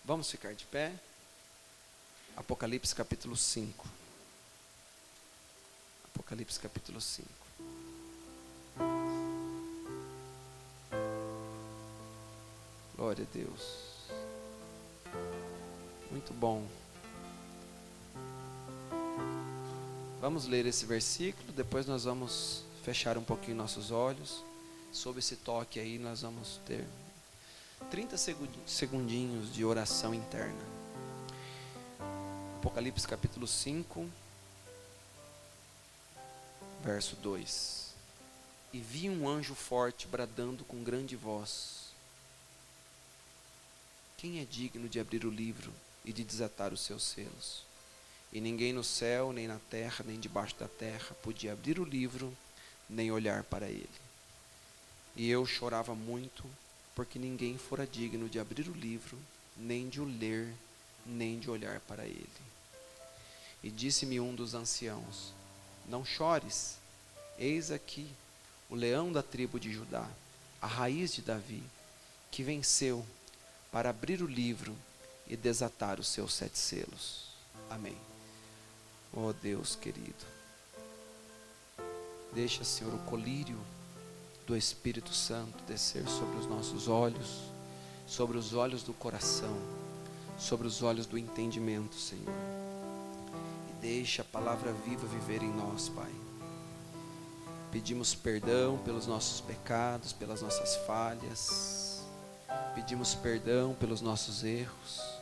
Vamos ficar de pé? Apocalipse capítulo 5. Apocalipse capítulo 5. Glória a Deus. Muito bom. Vamos ler esse versículo, depois nós vamos fechar um pouquinho nossos olhos. Sob esse toque aí, nós vamos ter 30 segundinhos de oração interna. Apocalipse capítulo 5, verso 2. E vi um anjo forte bradando com grande voz: quem é digno de abrir o livro e de desatar os seus selos? E ninguém no céu, nem na terra, nem debaixo da terra podia abrir o livro, nem olhar para ele. E eu chorava muito, porque ninguém fora digno de abrir o livro, nem de o ler, nem de olhar para ele. E disse-me um dos anciãos: não chores, eis aqui o leão da tribo de Judá, a raiz de Davi, que venceu para abrir o livro e desatar os seus 7 selos. Amém. Oh Deus querido, deixa, Senhor, o colírio do Espírito Santo descer sobre os nossos olhos, sobre os olhos do coração, sobre os olhos do entendimento, Senhor. E deixa a palavra viva viver em nós, Pai. Pedimos perdão pelos nossos pecados, pelas nossas falhas. Pedimos perdão pelos nossos erros.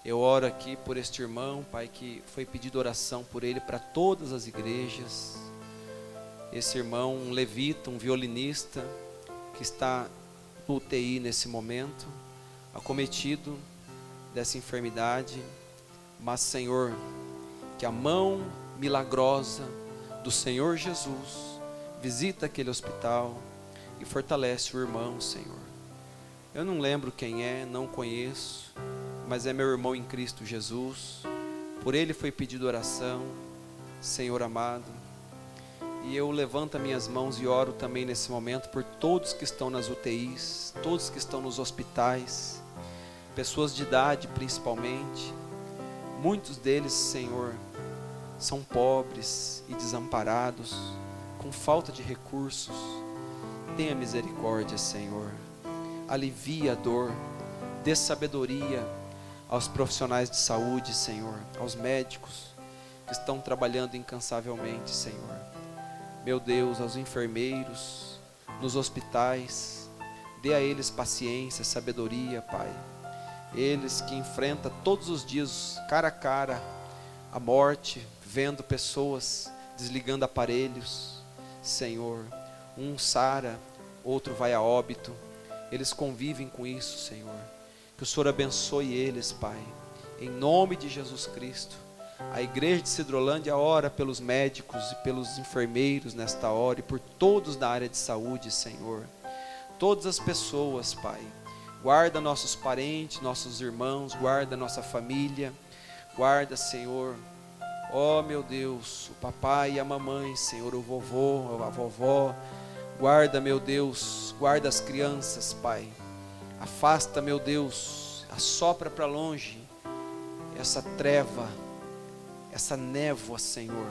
Eu oro aqui por este irmão, Pai, que foi pedido oração por ele para todas as igrejas. Esse irmão, um levita, um violinista, que está no UTI nesse momento, acometido dessa enfermidade. Mas, Senhor, que a mão milagrosa do Senhor Jesus visita aquele hospital e fortalece o irmão, Senhor. Eu não lembro quem é, não conheço, mas é meu irmão em Cristo Jesus. Por ele foi pedido oração, Senhor amado. E eu levanto as minhas mãos e oro também nesse momento por todos que estão nas UTIs, todos que estão nos hospitais, pessoas de idade principalmente. Muitos deles, Senhor, são pobres e desamparados, com falta de recursos. Tenha misericórdia, Senhor. Alivia a dor, dê sabedoria aos profissionais de saúde, Senhor, aos médicos que estão trabalhando incansavelmente, Senhor. Meu Deus, aos enfermeiros, nos hospitais, dê a eles paciência, sabedoria, Pai. Eles que enfrentam todos os dias, cara a cara, a morte, vendo pessoas desligando aparelhos. Senhor, um sara, outro vai a óbito. Eles convivem com isso, Senhor. Que o Senhor abençoe eles, Pai. Em nome de Jesus Cristo. A igreja de Cidrolândia ora pelos médicos e pelos enfermeiros nesta hora e por todos da área de saúde, Senhor. Todas as pessoas, Pai. Guarda nossos parentes, nossos irmãos, guarda nossa família. Guarda, Senhor, ó meu Deus, o papai e a mamãe, Senhor, o vovô, a vovó. Guarda, meu Deus, guarda as crianças, Pai. Afasta, meu Deus, assopra para longe essa treva, essa névoa, Senhor,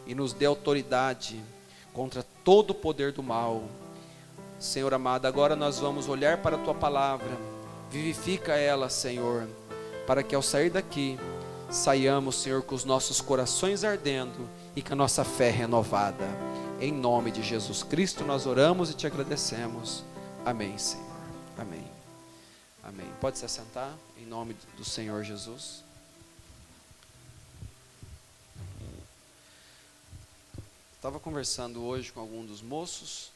e nos dê autoridade contra todo o poder do mal. Senhor amado, agora nós vamos olhar para a Tua palavra, vivifica ela, Senhor, para que ao sair daqui, saiamos, Senhor, com os nossos corações ardendo e com a nossa fé renovada. Em nome de Jesus Cristo nós oramos e Te agradecemos. Amém, Senhor. Amém. Amém. Pode se assentar, em nome do Senhor Jesus. Estava conversando hoje com algum dos moços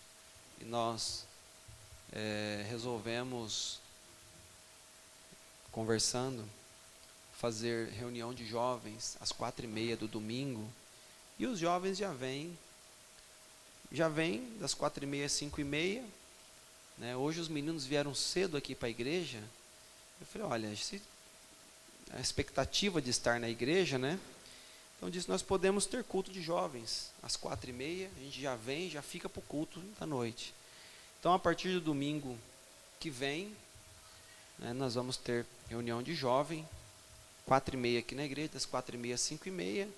e nós resolvemos, conversando, fazer reunião de jovens às 4h30 do domingo. E os jovens já vêm das 4h30 às 5h30. Né? Hoje os meninos vieram cedo aqui para a igreja. Eu falei, olha, a expectativa de estar na igreja, né? Então disse, nós podemos ter culto de jovens às 4h30, a gente já vem, já fica para o culto da noite. Então a partir do domingo que vem, né, nós vamos ter reunião de jovem, 4h30 aqui na igreja, das 4h30 às 5h30.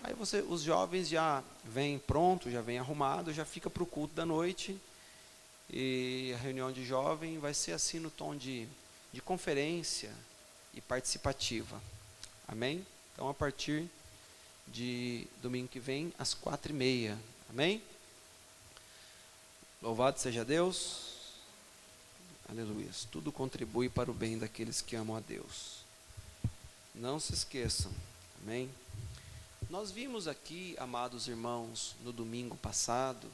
Aí os jovens já vêm pronto, já vêm arrumado, já fica para o culto da noite. E a reunião de jovem vai ser assim no tom de conferência e participativa. Amém? Então a partir de domingo que vem, às 4h30. Amém? Louvado seja Deus. Aleluia. Tudo contribui para o bem daqueles que amam a Deus. Não se esqueçam. Amém? Nós vimos aqui, amados irmãos, no domingo passado,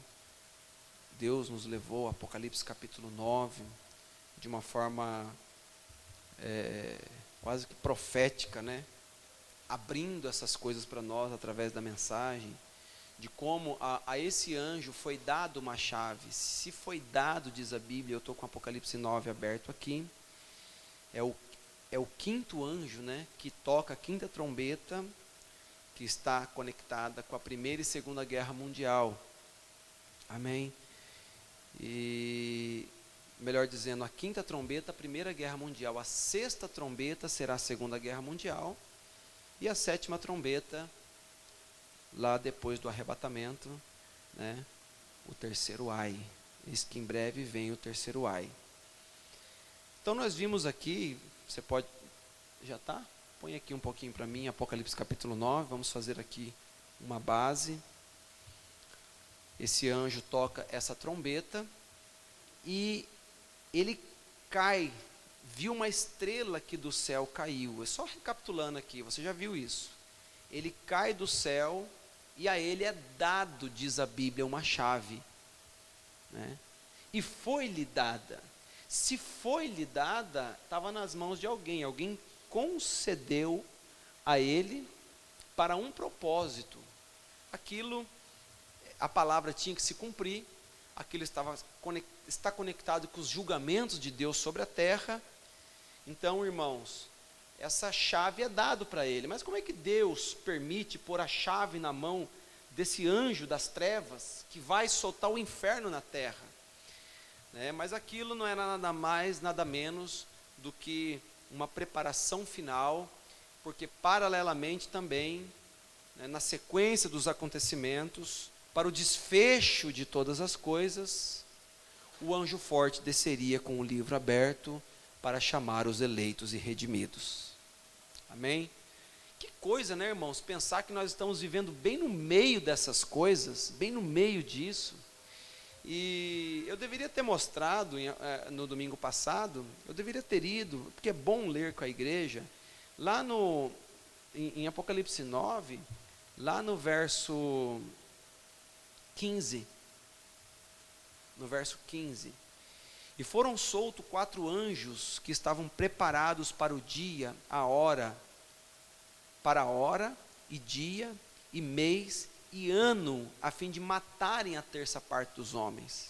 Deus nos levou a Apocalipse capítulo 9, de uma forma quase que profética, né? Abrindo essas coisas para nós através da mensagem, de como a esse anjo foi dado uma chave. Se foi dado, diz a Bíblia, eu estou com Apocalipse 9 aberto aqui, é o quinto anjo, né, que toca a quinta trombeta, que está conectada com a Primeira e Segunda Guerra Mundial. Amém? E, melhor dizendo, a quinta trombeta, a Primeira Guerra Mundial, a sexta trombeta será a Segunda Guerra Mundial, e a sétima trombeta, lá depois do arrebatamento, né, o terceiro ai. Eis que em breve vem o terceiro ai. Então nós vimos aqui, você pode, já está? Põe aqui um pouquinho para mim, Apocalipse capítulo 9, vamos fazer aqui uma base. Esse anjo toca essa trombeta e ele cai, viu uma estrela que do céu caiu. É só recapitulando aqui, você já viu isso. Ele cai do céu e a ele é dado, diz a Bíblia, uma chave, né? E foi-lhe dada. Se foi-lhe dada, estava nas mãos de alguém. Alguém concedeu a ele para um propósito. Aquilo, a palavra tinha que se cumprir, aquilo está conectado com os julgamentos de Deus sobre a terra. Então, irmãos, essa chave é dada para ele. Mas como é que Deus permite pôr a chave na mão desse anjo das trevas, que vai soltar o inferno na terra? Mas aquilo não era nada mais, nada menos do que uma preparação final, porque paralelamente também, na sequência dos acontecimentos, para o desfecho de todas as coisas, o anjo forte desceria com o livro aberto para chamar os eleitos e redimidos. Amém? Que coisa, né, irmãos? Pensar que nós estamos vivendo bem no meio dessas coisas, bem no meio disso. E eu deveria ter mostrado no domingo passado, eu deveria ter ido, porque é bom ler com a igreja, lá em Apocalipse 9, lá no verso 15. No verso 15. E foram soltos 4 anjos que estavam preparados para o dia, para a hora e dia e mês e ano, a fim de matarem a terça parte dos homens.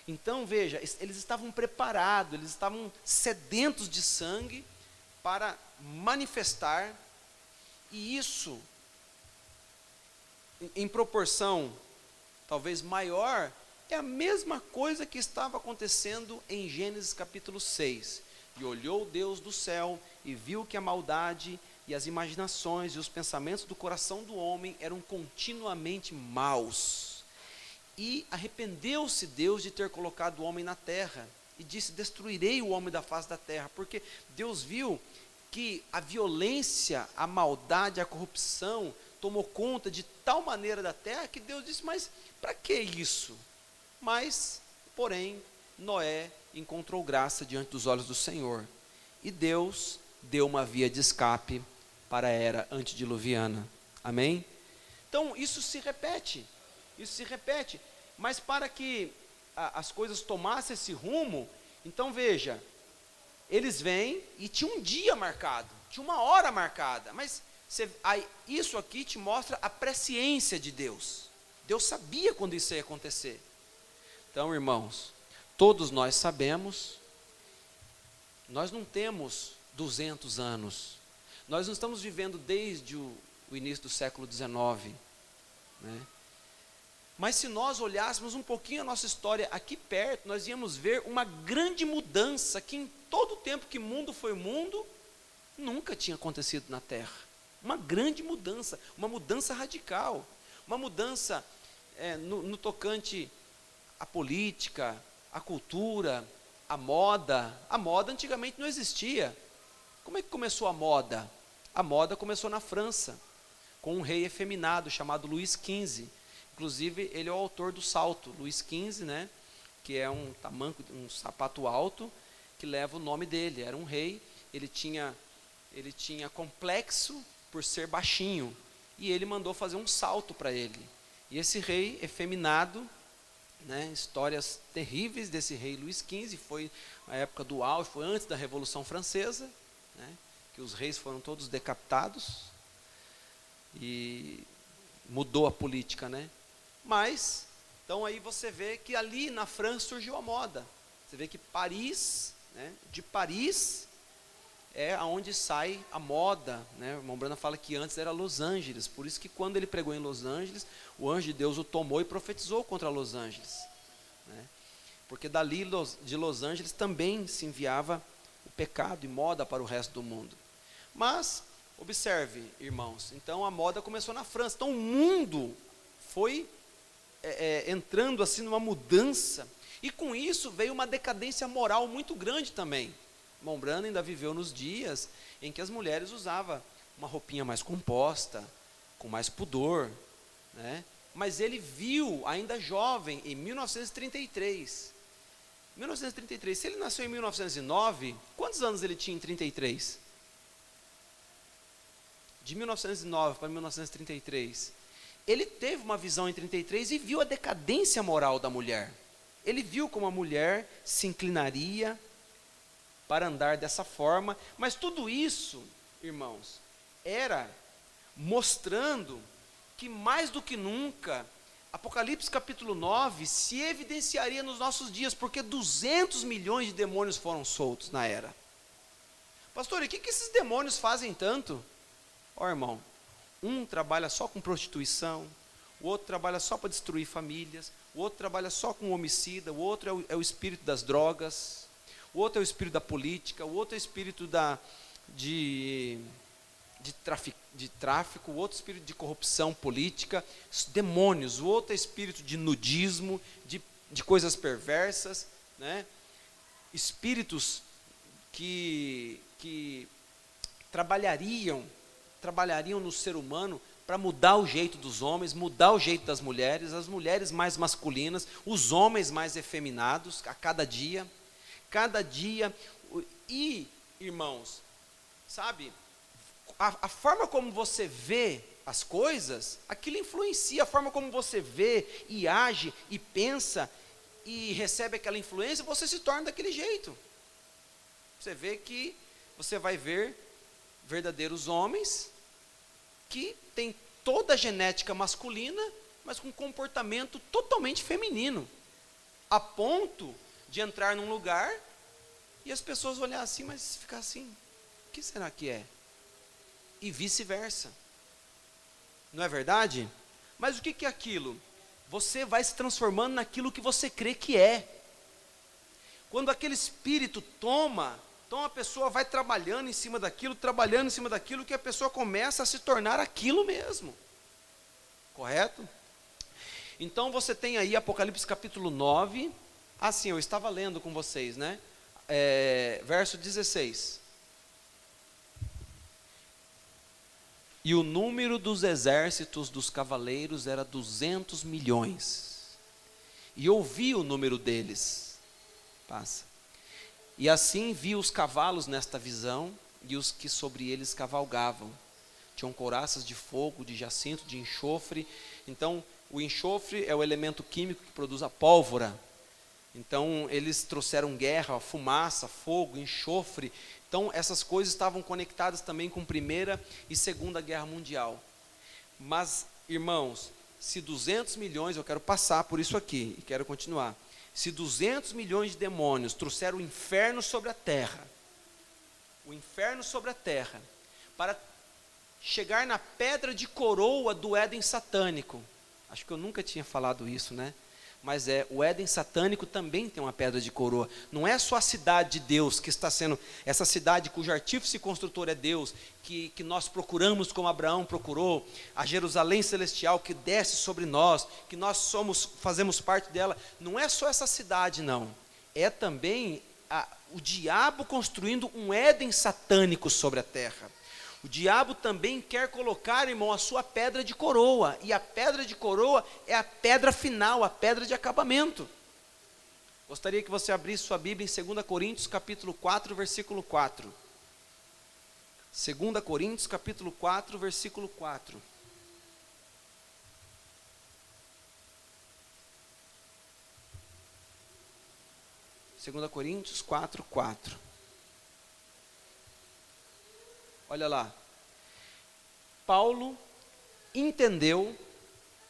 Então veja, eles estavam preparados, eles estavam sedentos de sangue para manifestar, e isso, em proporção talvez maior, é a mesma coisa que estava acontecendo em Gênesis capítulo 6. E olhou Deus do céu e viu que a maldade e as imaginações e os pensamentos do coração do homem eram continuamente maus. E arrependeu-se Deus de ter colocado o homem na terra, e disse: destruirei o homem da face da terra, porque Deus viu que a violência, a maldade, a corrupção tomou conta de tal maneira da terra, que Deus disse: mas para que isso? Mas, porém, Noé encontrou graça diante dos olhos do Senhor, e Deus deu uma via de escape para a era antediluviana. Amém? Então isso se repete, mas para que as coisas tomassem esse rumo, então veja, eles vêm e tinha um dia marcado, tinha uma hora marcada, mas isso aqui te mostra a presciência de Deus. Deus sabia quando isso ia acontecer. Então, irmãos, todos nós sabemos, nós não temos 200 anos, nós não estamos vivendo desde o início do século XIX, né? Mas se nós olhássemos um pouquinho a nossa história aqui perto, nós íamos ver uma grande mudança que em todo o tempo que mundo foi mundo, nunca tinha acontecido na Terra. Uma grande mudança, uma mudança radical, uma mudança no tocante à política, à cultura, à moda. A moda antigamente não existia. Como é que começou a moda? A moda começou na França, com um rei efeminado chamado Luís XV. Inclusive, ele é o autor do salto, Luís XV, né? Que é um tamanco, um sapato alto, que leva o nome dele. Era um rei, ele tinha complexo por ser baixinho, e ele mandou fazer um salto para ele. E esse rei efeminado, né, histórias terríveis desse rei Luís XV, foi a época do auge, foi antes da Revolução Francesa, né, que os reis foram todos decapitados, e mudou a política, né? Mas, então aí você vê que ali na França surgiu a moda. Você vê que Paris, né, de Paris é aonde sai a moda, né? O irmão Branham fala que antes era Los Angeles, por isso que quando ele pregou em Los Angeles, o anjo de Deus o tomou e profetizou contra Los Angeles, né? Porque dali de Los Angeles também se enviava o pecado e moda para o resto do mundo. Mas, observe, irmãos, então a moda começou na França, então o mundo foi entrando assim numa mudança, e com isso veio uma decadência moral muito grande também. O irmão Branham ainda viveu nos dias em que as mulheres usavam uma roupinha mais composta, com mais pudor, né? Mas ele viu, ainda jovem, em 1933, se ele nasceu em 1909, quantos anos ele tinha em 33? De 1909 para 1933, ele teve uma visão em 33 e viu a decadência moral da mulher. Ele viu como a mulher se inclinaria para andar dessa forma, mas tudo isso, irmãos, era mostrando que mais do que nunca, Apocalipse capítulo 9 se evidenciaria nos nossos dias, porque 200 milhões de demônios foram soltos na era. Pastor, e o que esses demônios fazem tanto? Ó, irmão, um trabalha só com prostituição, o outro trabalha só para destruir famílias, o outro trabalha só com homicida, o outro é o espírito das drogas, o outro é o espírito da política, o outro é o espírito de tráfico, o outro espírito de corrupção política, demônios, o outro é espírito de nudismo, de coisas perversas, né? Espíritos que trabalhariam no ser humano para mudar o jeito dos homens, mudar o jeito das mulheres, as mulheres mais masculinas, os homens mais efeminados, a cada dia, e, irmãos, sabe, a forma como você vê as coisas, aquilo influencia, a forma como você vê e age e pensa e recebe aquela influência, você se torna daquele jeito. Você vê que você vai ver verdadeiros homens que têm toda a genética masculina, mas com comportamento totalmente feminino, a ponto de entrar num lugar e as pessoas olhar assim, mas ficar assim, o que será que é? E vice-versa. Não é verdade? Mas o que é aquilo? Você vai se transformando naquilo que você crê que é. Quando aquele espírito toma, então a pessoa vai trabalhando em cima daquilo, que a pessoa começa a se tornar aquilo mesmo. Correto? Então você tem aí Apocalipse capítulo 9. Sim, eu estava lendo com vocês, né? Verso 16. E o número dos exércitos dos cavaleiros era 200 milhões. E ouvi o número deles. Passa. E assim vi os cavalos nesta visão, e os que sobre eles cavalgavam. Tinham couraças de fogo, de jacinto, de enxofre. Então, o enxofre é o elemento químico que produz a pólvora. Então, eles trouxeram guerra, fumaça, fogo, enxofre. Então, essas coisas estavam conectadas também com Primeira e Segunda Guerra Mundial. Mas, irmãos, se 200 milhões, eu quero passar por isso aqui, e quero continuar. Se 200 milhões de demônios trouxeram o inferno sobre a terra, para chegar na pedra de coroa do Éden satânico, Acho que eu nunca tinha falado isso, né? Mas o Éden satânico também tem uma pedra de coroa. Não é só a cidade de Deus que está sendo, essa cidade cujo artífice e construtor é Deus, que nós procuramos como Abraão procurou, a Jerusalém celestial que desce sobre nós, que nós fazemos parte dela. Não é só essa cidade, não. É também o diabo construindo um Éden satânico sobre a terra. O diabo também quer colocar, irmão, a sua pedra de coroa. E a pedra de coroa é a pedra final, a pedra de acabamento. Gostaria que você abrisse sua Bíblia em 2 Coríntios, capítulo 4, versículo 4. 2 Coríntios, capítulo 4, versículo 4. Segunda Coríntios 4, 4. Olha lá. Paulo entendeu,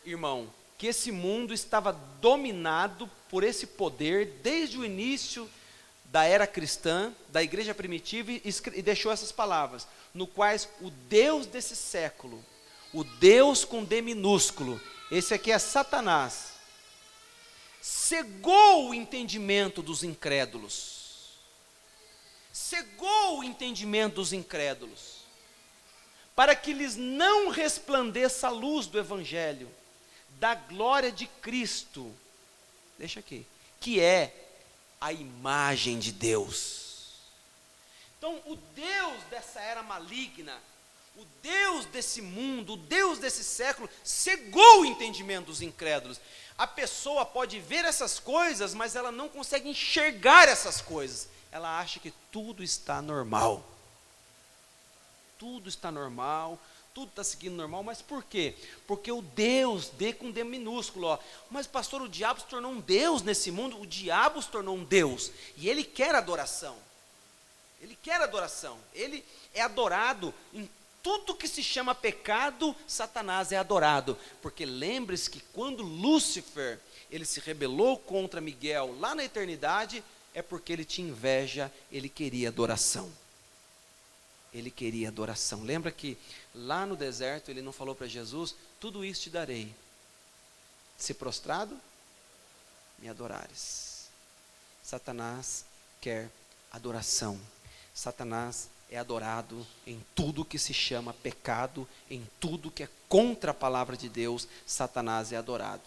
irmão, que esse mundo estava dominado por esse poder desde o início da era cristã, da igreja primitiva, e deixou essas palavras, no quais o Deus desse século, o Deus com D minúsculo, esse aqui é Satanás, cegou o entendimento dos incrédulos. Cegou o entendimento dos incrédulos, para que lhes não resplandeça a luz do Evangelho, da glória de Cristo, deixa aqui, que é a imagem de Deus. Então, o Deus dessa era maligna, o Deus desse mundo, o Deus desse século, cegou o entendimento dos incrédulos. A pessoa pode ver essas coisas, mas ela não consegue enxergar essas coisas. Ela acha que tudo está normal. Tudo está normal, tudo está seguindo normal, mas por quê? Porque o Deus, D com D minúsculo, ó. Mas pastor, o diabo se tornou um Deus nesse mundo, o diabo se tornou um Deus, e ele quer adoração. Ele quer adoração, ele é adorado em tudo que se chama pecado, Satanás é adorado, porque lembre-se que quando Lúcifer, ele se rebelou contra Miguel lá na eternidade, é porque ele tinha inveja, ele queria adoração. Ele queria adoração. Lembra que lá no deserto ele não falou para Jesus, tudo isso te darei, se prostrado, me adorares. Satanás quer adoração. Satanás é adorado em tudo que se chama pecado, em tudo que é contra a palavra de Deus, Satanás é adorado.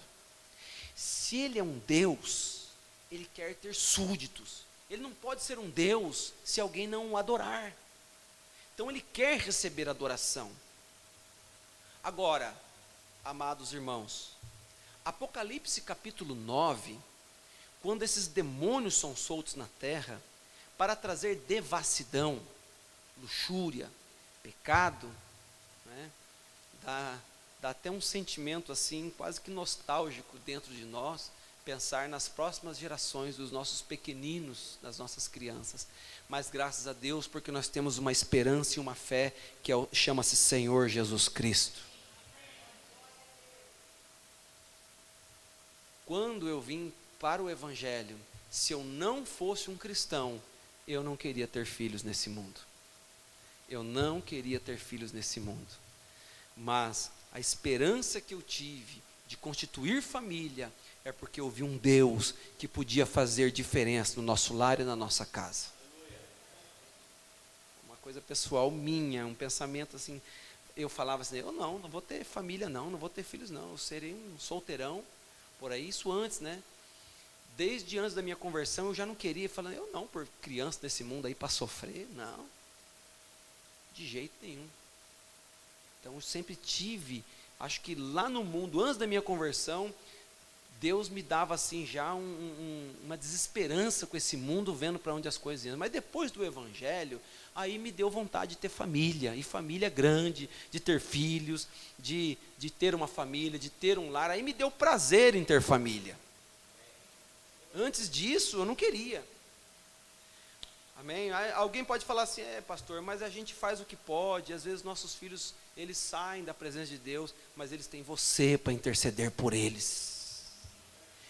Se ele é um Deus, ele quer ter súditos. Ele não pode ser um Deus se alguém não o adorar. Então ele quer receber adoração. Agora, amados irmãos, Apocalipse capítulo 9, quando esses demônios são soltos na terra, para trazer devassidão, luxúria, pecado, né, dá até um sentimento assim, quase que nostálgico dentro de nós, pensar nas próximas gerações dos nossos pequeninos, das nossas crianças. Mas graças a Deus, porque nós temos uma esperança e uma fé que chama-se Senhor Jesus Cristo. Quando eu vim para o Evangelho, se eu não fosse um cristão, eu não queria ter filhos nesse mundo. Eu não queria ter filhos nesse mundo. Mas a esperança que eu tive de constituir família é porque eu vi um Deus que podia fazer diferença no nosso lar e na nossa casa. Uma coisa pessoal minha, um pensamento assim, eu falava assim, eu não vou ter família não vou ter filhos não, eu serei um solteirão, por aí, isso antes, né? Desde antes da minha conversão, eu já não queria, falando, eu não, por criança desse mundo aí para sofrer, não, de jeito nenhum. Então eu sempre tive, acho que lá no mundo, antes da minha conversão, Deus me dava assim já uma desesperança com esse mundo, vendo para onde as coisas iam. Mas depois do Evangelho, aí me deu vontade de ter família, e família grande, de ter filhos, de ter uma família, de ter um lar. Aí me deu prazer em ter família. Antes disso, eu não queria. Amém? Alguém pode falar assim, pastor, mas a gente faz o que pode. Às vezes nossos filhos, eles saem da presença de Deus, mas eles têm você para interceder por eles.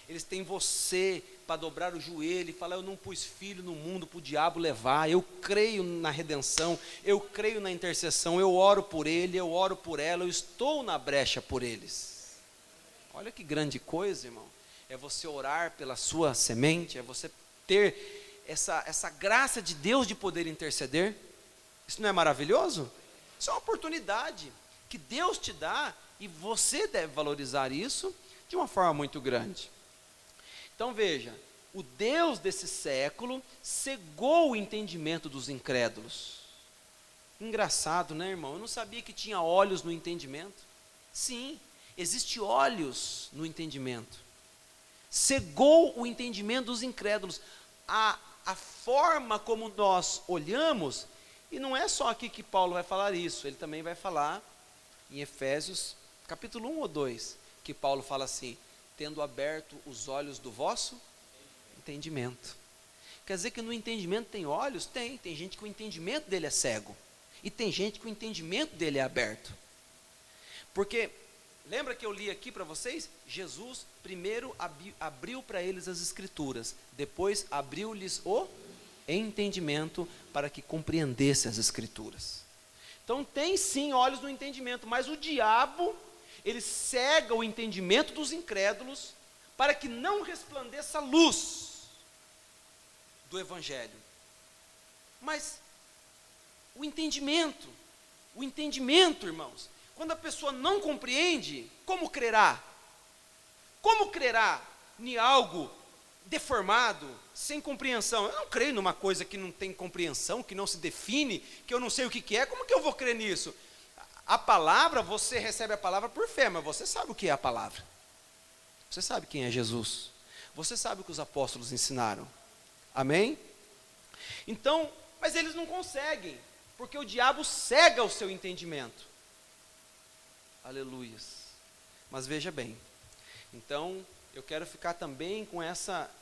Eles têm você para dobrar o joelho e falar, eu não pus filho no mundo para o diabo levar, eu creio na redenção, eu creio na intercessão, eu oro por ele, eu oro por ela, eu estou na brecha por eles. Olha que grande coisa, irmão. É você orar pela sua semente, é você ter essa graça de Deus de poder interceder. Isso não é maravilhoso? Isso é uma oportunidade que Deus te dá e você deve valorizar isso de uma forma muito grande. Então veja, o Deus desse século cegou o entendimento dos incrédulos. Engraçado, né, irmão? Eu não sabia que tinha olhos no entendimento. Sim, existe olhos no entendimento. Cegou o entendimento dos incrédulos. A forma como nós olhamos, e não é só aqui que Paulo vai falar isso, ele também vai falar em Efésios, capítulo 1 ou 2, que Paulo fala assim, tendo aberto os olhos do vosso entendimento. Quer dizer que no entendimento tem olhos? Tem gente que o entendimento dele é cego, e tem gente que o entendimento dele é aberto. Porque, lembra que eu li aqui para vocês? Jesus primeiro abriu para eles as escrituras, depois abriu-lhes o entendimento para que compreendesse as escrituras. Então tem sim olhos no entendimento, mas o diabo, ele cega o entendimento dos incrédulos para que não resplandeça a luz do evangelho. Mas o entendimento, irmãos, quando a pessoa não compreende, como crerá? Como crerá em algo deformado, sem compreensão? Eu não creio numa coisa que não tem compreensão, que não se define, que eu não sei o que é, como que eu vou crer nisso? A palavra, você recebe a palavra por fé, mas você sabe o que é a palavra. Você sabe quem é Jesus. Você sabe o que os apóstolos ensinaram. Amém? Então, mas eles não conseguem, porque o diabo cega o seu entendimento. Aleluias. Mas veja bem, então eu quero ficar também com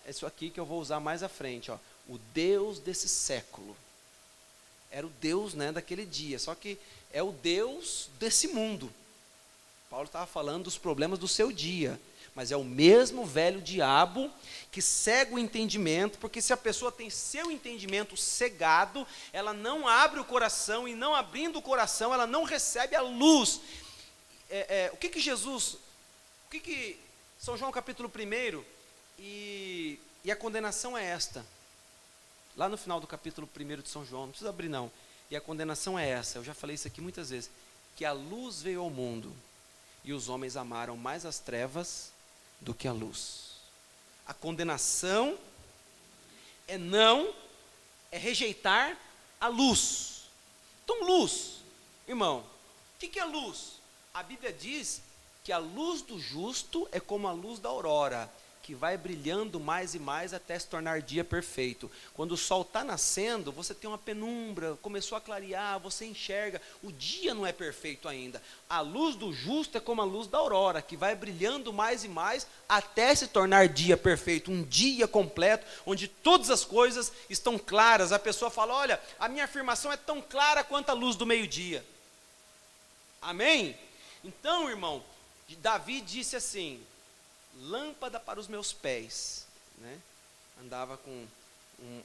isso aqui que eu vou usar mais à frente, ó. O Deus desse século. Era o Deus, né, daquele dia, só que é o Deus desse mundo. Paulo estava falando dos problemas do seu dia, mas é o mesmo velho diabo que cega o entendimento, porque se a pessoa tem seu entendimento cegado, ela não abre o coração, e não abrindo o coração, ela não recebe a luz. O que Jesus, São João capítulo 1, e a condenação é esta, lá no final do capítulo 1 de São João, não precisa abrir não, e a condenação é essa, eu já falei isso aqui muitas vezes, que a luz veio ao mundo, e os homens amaram mais as trevas do que a luz. A condenação é rejeitar a luz. Então luz, irmão, o que é luz? A Bíblia diz que a luz do justo é como a luz da aurora, que vai brilhando mais e mais até se tornar dia perfeito. Quando o sol está nascendo, você tem uma penumbra, começou a clarear, você enxerga, o dia não é perfeito ainda. A luz do justo é como a luz da aurora, que vai brilhando mais e mais até se tornar dia perfeito, um dia completo, onde todas as coisas estão claras. A pessoa fala, olha, a minha afirmação é tão clara quanto a luz do meio-dia. Amém? Então, irmão, Davi disse assim, lâmpada para os meus pés, né? Andava com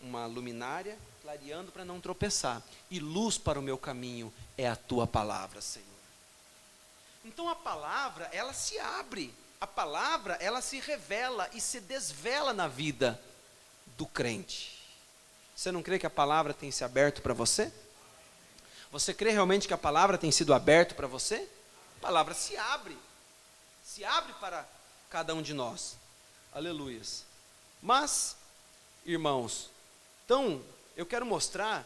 uma luminária, clareando para não tropeçar, e luz para o meu caminho é a tua palavra, Senhor. Então a palavra, ela se abre, a palavra, ela se revela e se desvela na vida do crente. Você não crê que a palavra tem se aberto para você? Você crê realmente que a palavra tem sido aberta para você? A palavra se abre para cada um de nós. Aleluias. Mas, irmãos, então, eu quero mostrar,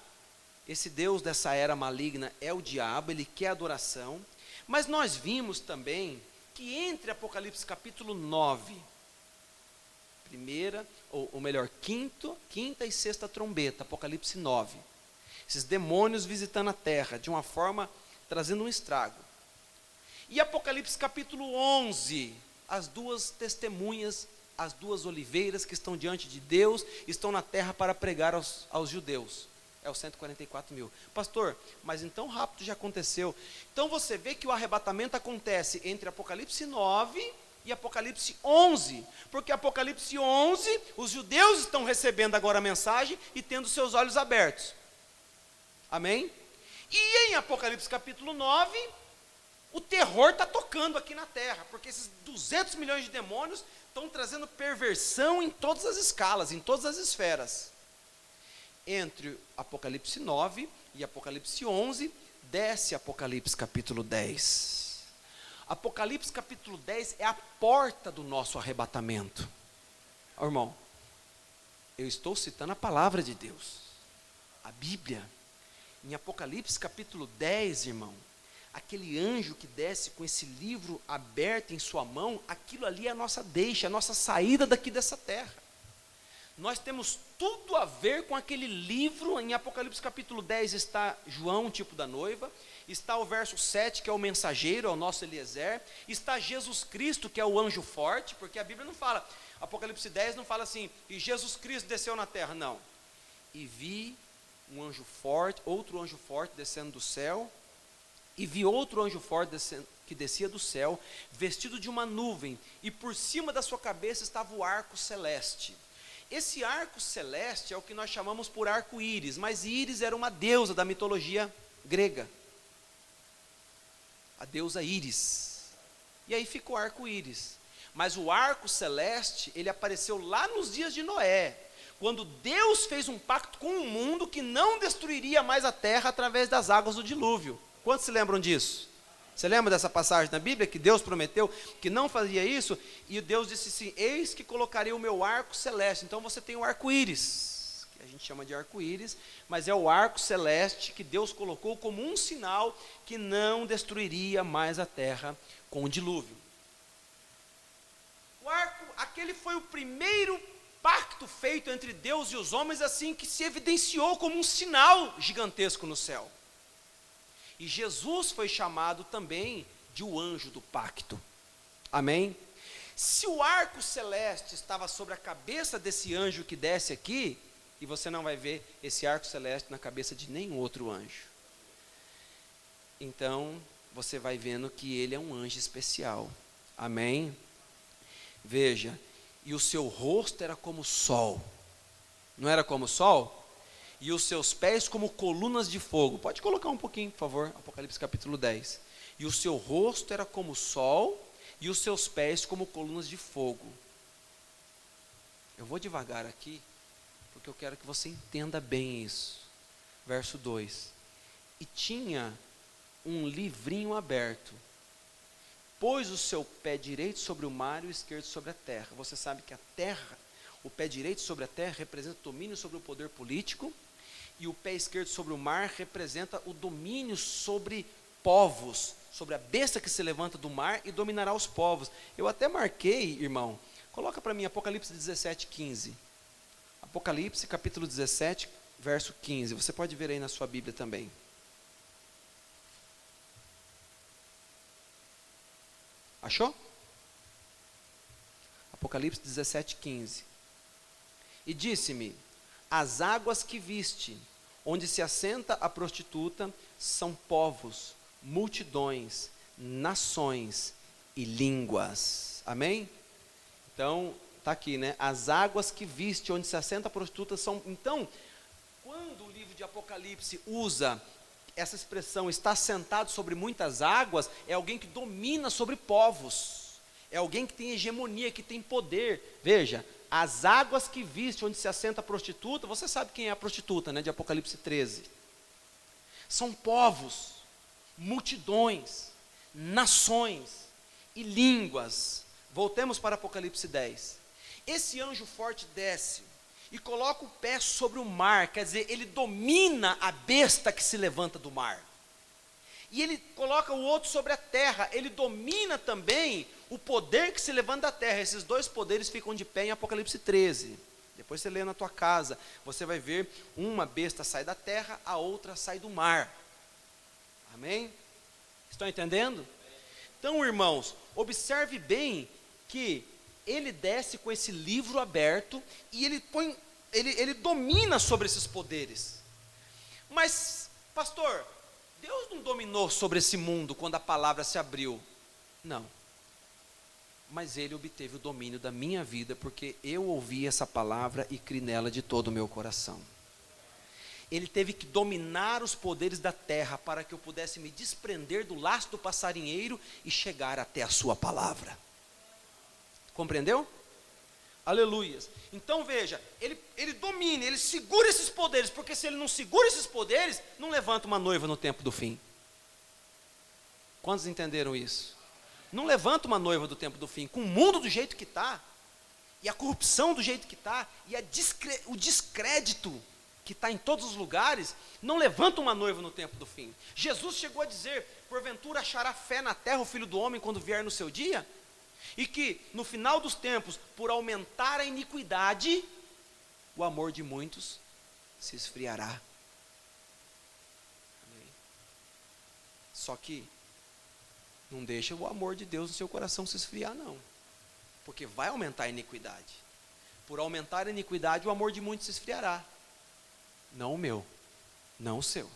esse Deus dessa era maligna é o diabo, ele quer adoração, mas nós vimos também que entre Apocalipse capítulo 9, quinta e sexta trombeta, Apocalipse 9, esses demônios visitando a terra, de uma forma, trazendo um estrago. E Apocalipse capítulo 11, as duas testemunhas, as duas oliveiras que estão diante de Deus, estão na terra para pregar aos judeus. É os 144 mil. Pastor, mas então rápido já aconteceu. Então você vê que o arrebatamento acontece entre Apocalipse 9 e Apocalipse 11. Porque Apocalipse 11, os judeus estão recebendo agora a mensagem e tendo seus olhos abertos. Amém? E em Apocalipse capítulo 9... O terror está tocando aqui na terra, porque esses 200 milhões de demônios estão trazendo perversão em todas as escalas, em todas as esferas. Entre Apocalipse 9 e Apocalipse 11, desce Apocalipse capítulo 10. Apocalipse capítulo 10 é a porta do nosso arrebatamento. Ó, irmão, eu estou citando a palavra de Deus, a Bíblia. Em Apocalipse capítulo 10, irmão, aquele anjo que desce com esse livro aberto em sua mão, aquilo ali é a nossa deixa, a nossa saída daqui dessa terra. Nós temos tudo a ver com aquele livro. Em Apocalipse capítulo 10 está João, tipo da noiva, está o verso 7, que é o mensageiro, é o nosso Eliezer, está Jesus Cristo, que é o anjo forte, porque a Bíblia não fala, Apocalipse 10 não fala assim, e Jesus Cristo desceu na terra, não. E vi um anjo forte, outro anjo forte descendo do céu, e vi outro anjo forte que descia do céu, vestido de uma nuvem, e por cima da sua cabeça estava o arco celeste. Esse arco celeste é o que nós chamamos por arco-íris, mas Íris era uma deusa da mitologia grega. A deusa Íris. E aí ficou arco-íris. Mas o arco celeste, ele apareceu lá nos dias de Noé, quando Deus fez um pacto com o mundo que não destruiria mais a terra através das águas do dilúvio. Quantos se lembram disso? Você lembra dessa passagem na Bíblia, que Deus prometeu que não fazia isso, e Deus disse assim, eis que colocarei o meu arco celeste. Então você tem o arco-íris, que a gente chama de arco-íris, mas é o arco celeste que Deus colocou como um sinal que não destruiria mais a terra com o dilúvio. O arco, aquele foi o primeiro pacto feito entre Deus e os homens, assim, que se evidenciou como um sinal gigantesco no céu. E Jesus foi chamado também de o anjo do pacto. Amém? Se o arco celeste estava sobre a cabeça desse anjo que desce aqui, e você não vai ver esse arco celeste na cabeça de nenhum outro anjo. Então, você vai vendo que ele é um anjo especial. Amém? Veja, e o seu rosto era como o sol. Não era como o sol? E os seus pés como colunas de fogo. Pode colocar um pouquinho, por favor, Apocalipse capítulo 10. E o seu rosto era como o sol, e os seus pés como colunas de fogo. Eu vou devagar aqui, porque eu quero que você entenda bem isso. Verso 2. E tinha um livrinho aberto, pôs o seu pé direito sobre o mar e o esquerdo sobre a terra. Você sabe que a terra, o pé direito sobre a terra representa o domínio sobre o poder político, e o pé esquerdo sobre o mar representa o domínio sobre povos, sobre a besta que se levanta do mar e dominará os povos. Eu até marquei, irmão, coloca para mim Apocalipse 17, 15. Apocalipse capítulo 17, verso 15. Você pode ver aí na sua Bíblia também. Achou? Apocalipse 17, 15. E disse-me, as águas que viste, onde se assenta a prostituta, são povos, multidões, nações e línguas. Amém? Então, está aqui, né? As águas que viste, onde se assenta a prostituta, são... Então, quando o livro de Apocalipse usa essa expressão, está sentado sobre muitas águas, é alguém que domina sobre povos, é alguém que tem hegemonia, que tem poder. Veja, as águas que viste, onde se assenta a prostituta, você sabe quem é a prostituta, né, de Apocalipse 13. São povos, multidões, nações e línguas. Voltemos para Apocalipse 10. Esse anjo forte desce e coloca o pé sobre o mar, quer dizer, ele domina a besta que se levanta do mar. E ele coloca o outro sobre a terra, ele domina também o poder que se levanta da terra. Esses dois poderes ficam de pé em Apocalipse 13. Depois você lê na tua casa, você vai ver uma besta sai da terra, a outra sai do mar. Amém? Estão entendendo? Então, irmãos, observe bem que ele desce com esse livro aberto e ele domina sobre esses poderes. Mas, pastor, Deus não dominou sobre esse mundo quando a palavra se abriu. Não. Mas ele obteve o domínio da minha vida, porque eu ouvi essa palavra e criei nela de todo o meu coração. ele teve que dominar os poderes da terra para que eu pudesse me desprender do laço do passarinheiro e chegar até a sua palavra. Compreendeu? Aleluias. Então veja, ele domina, ele segura esses poderes, porque se ele não segura esses poderes, não levanta uma noiva no tempo do fim. Quantos entenderam isso? Não levanta uma noiva do tempo do fim, com o mundo do jeito que está, e a corrupção do jeito que está, e o descrédito que está em todos os lugares, não levanta uma noiva no tempo do fim. Jesus chegou a dizer, porventura achará fé na terra o Filho do Homem quando vier no seu dia? E que no final dos tempos, por aumentar a iniquidade, o amor de muitos se esfriará. Amém. Só que não deixa o amor de Deus no seu coração se esfriar, não, porque vai aumentar a iniquidade. Por aumentar a iniquidade, o amor de muitos se esfriará. Não o meu, não o seu.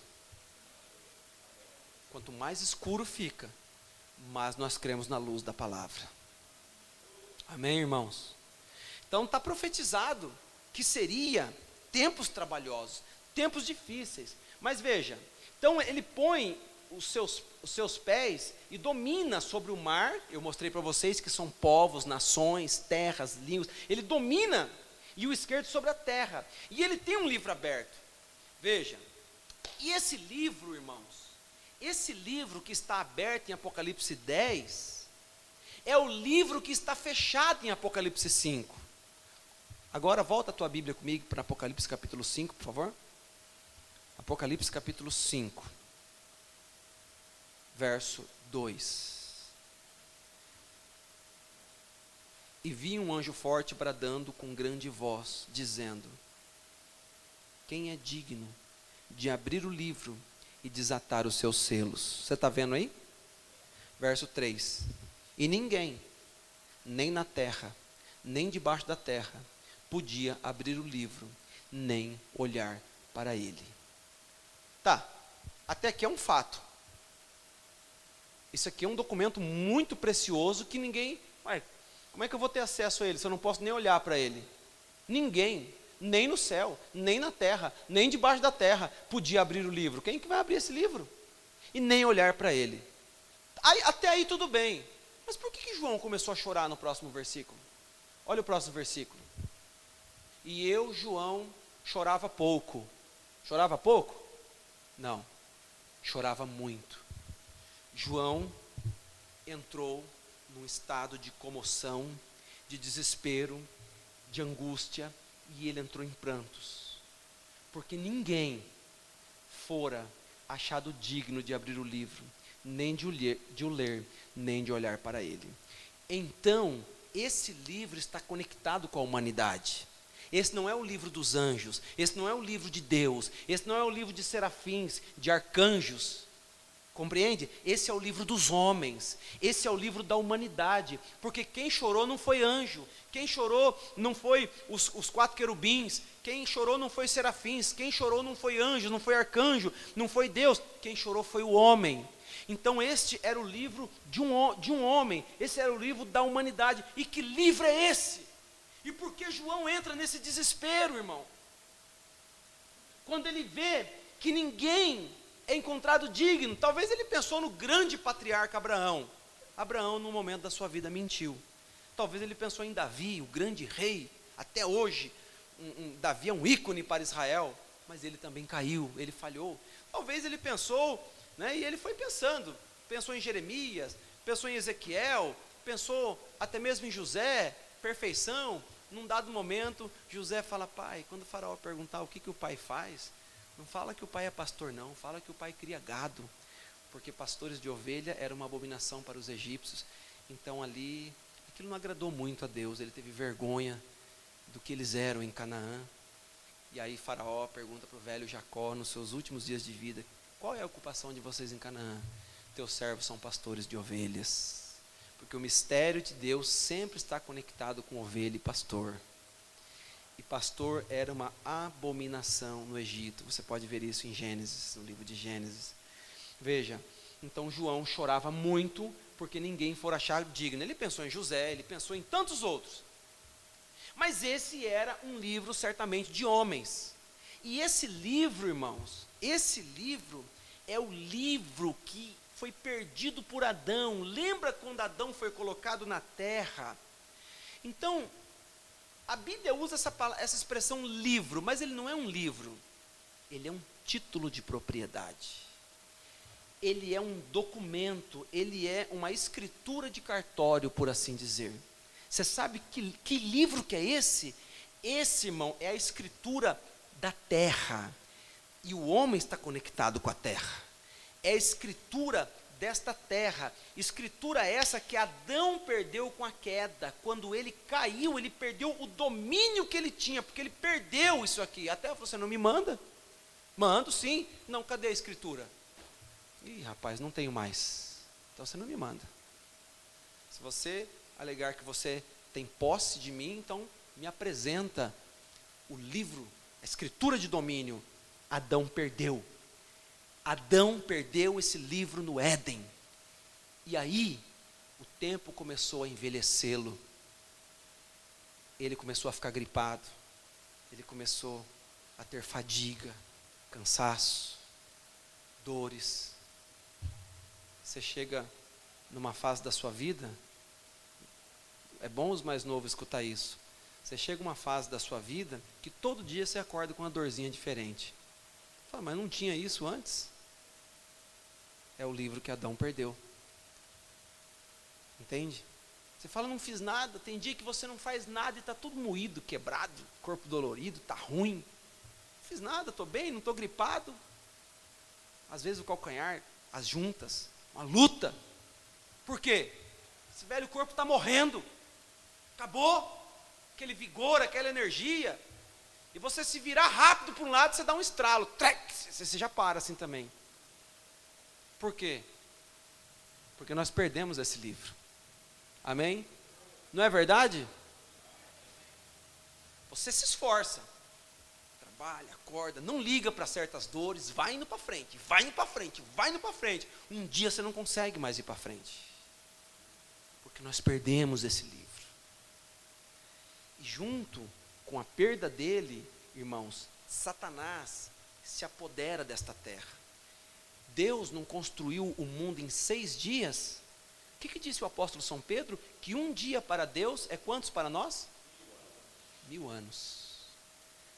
Quanto mais escuro fica, mais nós cremos na luz da palavra. Amém, irmãos? Então está profetizado que seria tempos trabalhosos, tempos difíceis. Mas veja, então ele põe os seus pés e domina sobre o mar. Eu mostrei para vocês que são povos, nações, terras, línguas. Ele domina, e o esquerdo sobre a terra. E ele tem um livro aberto. Veja, e esse livro, irmãos, esse livro que está aberto em Apocalipse 10, é o livro que está fechado em Apocalipse 5. Agora volta a tua Bíblia comigo para Apocalipse capítulo 5, por favor. Apocalipse capítulo 5, verso 2. E vi um anjo forte bradando com grande voz, dizendo: quem é digno de abrir o livro e desatar os seus selos? Você está vendo aí? Verso 3. E ninguém, nem na terra, nem debaixo da terra, podia abrir o livro, nem olhar para ele. Tá, até aqui é um fato. Isso aqui é um documento muito precioso que ninguém... como é que eu vou ter acesso a ele se eu não posso nem olhar para ele? Ninguém, nem no céu, nem na terra, nem debaixo da terra, podia abrir o livro. Quem que vai abrir esse livro? E nem olhar para ele. Até aí tudo bem. Mas por que João começou a chorar no próximo versículo? Olha o próximo versículo. E eu, João, chorava pouco. Chorava pouco? Não, chorava muito. João entrou num estado de comoção, de desespero, de angústia, e ele entrou em prantos. Porque ninguém fora achado digno de abrir o livro, nem de o ler, nem de olhar para ele. Então, esse livro está conectado com a humanidade. Esse não é o livro dos anjos, esse não é o livro de Deus, esse não é o livro de serafins, de arcanjos. Compreende? Esse é o livro dos homens, esse é o livro da humanidade, porque quem chorou não foi anjo, quem chorou não foi os 4 querubins, quem chorou não foi serafins, quem chorou não foi anjo, não foi arcanjo, não foi Deus, quem chorou foi o homem. Então este era o livro de um homem, esse era o livro da humanidade. E que livro é esse? E por que João entra nesse desespero, irmão? Quando ele vê que ninguém é encontrado digno, talvez ele pensou no grande patriarca Abraão. Abraão, no momento da sua vida, mentiu. Talvez ele pensou em Davi, o grande rei. Até hoje, Davi é um ícone para Israel, mas ele também caiu, ele falhou. Talvez ele pensou, e ele foi pensou em Jeremias, pensou em Ezequiel, pensou até mesmo em José, perfeição. Num dado momento, José fala: pai, quando o faraó perguntar o que o pai faz, não fala que o pai é pastor, não, fala que o pai cria gado, porque pastores de ovelha era uma abominação para os egípcios. Então ali, aquilo não agradou muito a Deus, ele teve vergonha do que eles eram em Canaã. E aí faraó pergunta para o velho Jacó, nos seus últimos dias de vida: qual é a ocupação de vocês em Canaã? Teus servos são pastores de ovelhas. Porque o mistério de Deus sempre está conectado com ovelha e pastor. E pastor era uma abominação no Egito. Você pode ver isso em Gênesis, no livro de Gênesis. Veja, então João chorava muito porque ninguém fora achado digno. Ele pensou em José, ele pensou em tantos outros. Mas esse era um livro certamente de homens. E esse livro, irmãos, esse livro é o livro que foi perdido por Adão. Lembra quando Adão foi colocado na terra? Então, a Bíblia usa essa expressão livro, mas ele não é um livro, ele é um título de propriedade. Ele é um documento, ele é uma escritura de cartório, por assim dizer. Você sabe que livro que é esse? Esse, irmão, é a escritura da terra. E o homem está conectado com a terra. É a escritura desta terra. Escritura essa que Adão perdeu com a queda. Quando ele caiu, ele perdeu o domínio que ele tinha, porque ele perdeu isso aqui. Até você não me manda? Mando sim. Não, cadê a escritura? Ih, rapaz, não tenho mais. Então você não me manda. Se você alegar que você tem posse de mim, então me apresenta o livro, a escritura de domínio. Adão perdeu. Adão perdeu esse livro no Éden. E aí, o tempo começou a envelhecê-lo. Ele começou a ficar gripado. Ele começou a ter fadiga, cansaço, dores. Você chega numa fase da sua vida, é bom os mais novos escutar isso. Você chega uma fase da sua vida que todo dia você acorda com uma dorzinha diferente. Fala, mas não tinha isso antes? É o livro que Adão perdeu. Entende? Você fala, não fiz nada. Tem dia que você não faz nada e está tudo moído, quebrado, corpo dolorido, está ruim. Não fiz nada, estou bem, não estou gripado. Às vezes o calcanhar, as juntas, uma luta. Por quê? Esse velho corpo está morrendo. Acabou. Aquele vigor, aquela energia. E você se virar rápido para um lado, você dá um estralo. Trec, você já para assim também. Por quê? Porque nós perdemos esse livro. Amém? Não é verdade? Você se esforça. Trabalha, acorda, não liga para certas dores, vai indo para frente, vai indo para frente, vai indo para frente. Um dia você não consegue mais ir para frente. Porque nós perdemos esse livro. E junto com a perda dele, irmãos, Satanás se apodera desta terra. Deus não construiu o mundo em 6 dias? O que disse o apóstolo São Pedro? Que um dia para Deus é quantos para nós? 1000 anos.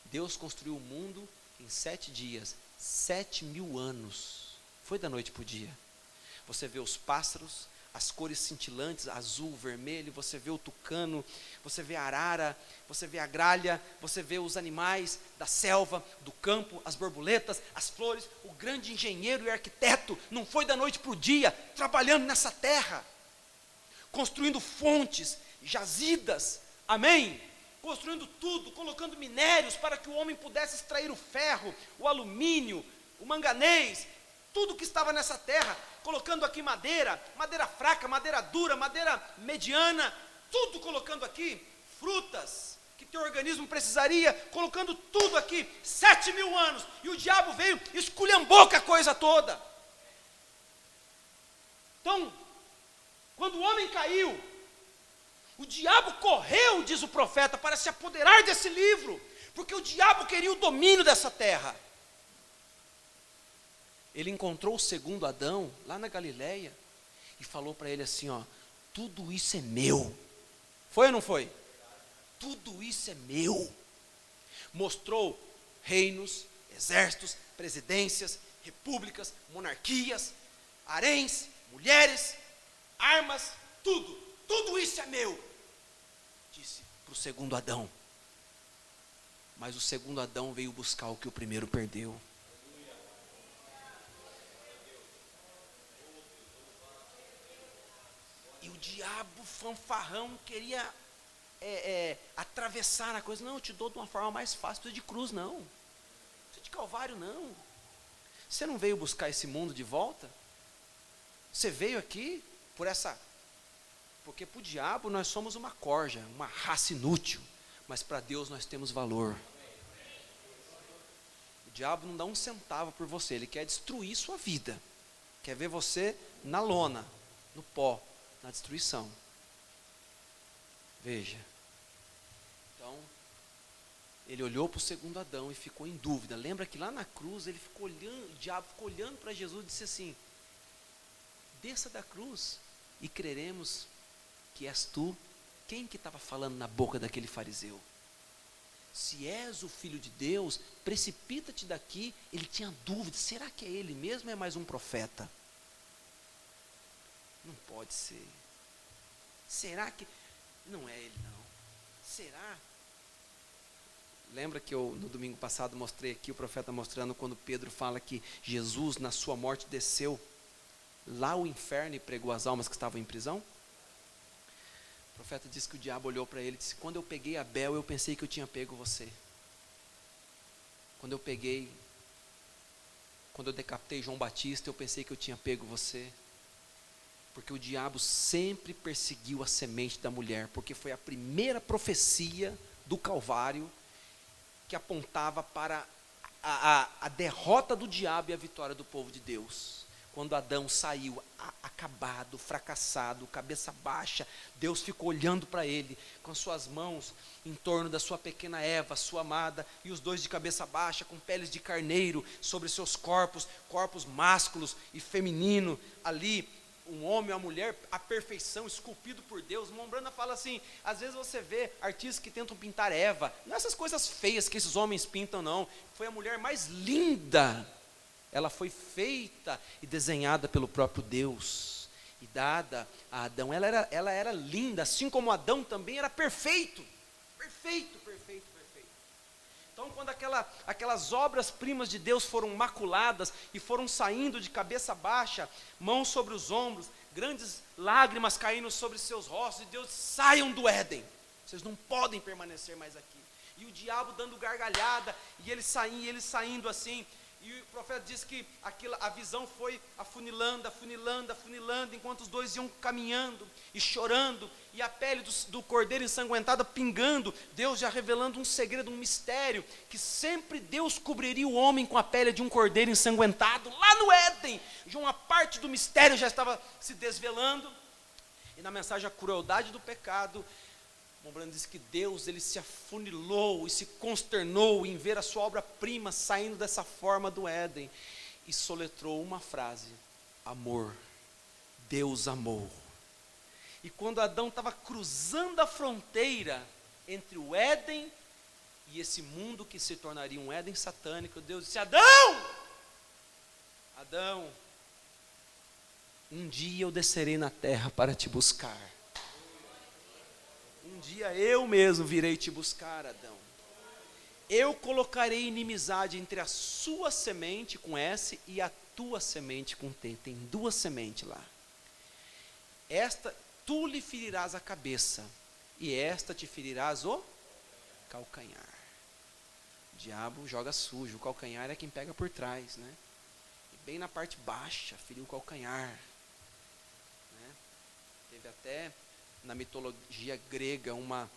Deus construiu o mundo em 7 dias, 7.000 anos. Foi da noite para o dia. Você vê os pássaros, as cores cintilantes, azul, vermelho, você vê o tucano, você vê a arara, você vê a gralha, você vê os animais da selva, do campo, as borboletas, as flores. O grande engenheiro e arquiteto não foi da noite para o dia, trabalhando nessa terra, construindo fontes, jazidas, amém? Construindo tudo, colocando minérios para que o homem pudesse extrair o ferro, o alumínio, o manganês, tudo que estava nessa terra, colocando aqui madeira, madeira fraca, madeira dura, madeira mediana, tudo colocando aqui, frutas que teu organismo precisaria, colocando tudo aqui, 7.000 anos, e o diabo veio e esculhambou com a coisa toda. Então, quando o homem caiu, o diabo correu, diz o profeta, para se apoderar desse livro, porque o diabo queria o domínio dessa terra. Ele encontrou o segundo Adão, lá na Galileia, e falou para ele assim, ó, tudo isso é meu. Foi ou não foi? Tudo isso é meu. Mostrou reinos, exércitos, presidências, repúblicas, monarquias, haréns, mulheres, armas, tudo isso é meu. Disse para o segundo Adão. Mas o segundo Adão veio buscar o que o primeiro perdeu. E o diabo fanfarrão queria atravessar a coisa. Não, eu te dou de uma forma mais fácil. Não é de cruz, não. Não é de Calvário, não. Você não veio buscar esse mundo de volta? Você veio aqui porque para o diabo nós somos uma corja, uma raça inútil. Mas para Deus nós temos valor. O diabo não dá um centavo por você. Ele quer destruir sua vida. Quer ver você na lona, no pó, na destruição. Veja. Então, Ele olhou para o segundo Adão e ficou em dúvida. Lembra que lá na cruz ele ficou olhando, o diabo ficou olhando para Jesus e disse assim: desça da cruz e creremos que és tu. Quem que estava falando na boca daquele fariseu? Se és o Filho de Deus, precipita-te daqui. Ele tinha dúvida, será que é ele mesmo ou é mais um profeta? Não pode ser. Será que não é ele não? Será? Lembra que eu no domingo passado mostrei aqui o profeta mostrando quando Pedro fala que Jesus na sua morte desceu lá ao inferno e pregou as almas que estavam em prisão? O profeta disse que o diabo olhou para ele e disse: quando eu peguei Abel, eu pensei que eu tinha pego você. Quando eu decapitei João Batista, eu pensei que eu tinha pego você. Porque o diabo sempre perseguiu a semente da mulher, porque foi a primeira profecia do Calvário que apontava para a derrota do diabo e a vitória do povo de Deus. Quando Adão saiu acabado, fracassado, cabeça baixa, Deus ficou olhando para ele, com as suas mãos em torno da sua pequena Eva, sua amada, e os dois de cabeça baixa, com peles de carneiro sobre seus corpos másculos e feminino, ali, um homem e uma mulher, a perfeição, esculpido por Deus. Mombrana fala assim, às vezes você vê artistas que tentam pintar Eva, não essas coisas feias que esses homens pintam não, foi a mulher mais linda, ela foi feita e desenhada pelo próprio Deus, e dada a Adão, ela era linda, assim como Adão também era perfeito. Então quando aquelas obras-primas de Deus foram maculadas e foram saindo de cabeça baixa, mãos sobre os ombros, grandes lágrimas caindo sobre seus rostos, e Deus disse: saiam do Éden, vocês não podem permanecer mais aqui. E o diabo dando gargalhada, e ele saindo assim, e o profeta diz que a visão foi afunilando, enquanto os dois iam caminhando e chorando, e a pele do cordeiro ensanguentada pingando, Deus já revelando um segredo, um mistério, que sempre Deus cobriria o homem com a pele de um cordeiro ensanguentado, lá no Éden. Já uma parte do mistério já estava se desvelando, e na mensagem A Crueldade do Pecado, Mombrana diz que Deus, ele se afunilou e se consternou em ver a sua obra-prima saindo dessa forma do Éden, e soletrou uma frase: amor, Deus amou. E quando Adão estava cruzando a fronteira entre o Éden e esse mundo que se tornaria um Éden satânico, Deus disse: Adão, um dia eu descerei na terra para te buscar. Um dia eu mesmo virei te buscar, Adão. Eu colocarei inimizade entre a sua semente com S e a tua semente com T. Tem duas sementes lá. Esta tu lhe ferirás a cabeça, e esta te ferirás o calcanhar. O diabo joga sujo, o calcanhar é quem pega por trás, né? E bem na parte baixa, feriu o calcanhar, né? Teve até na mitologia grega uma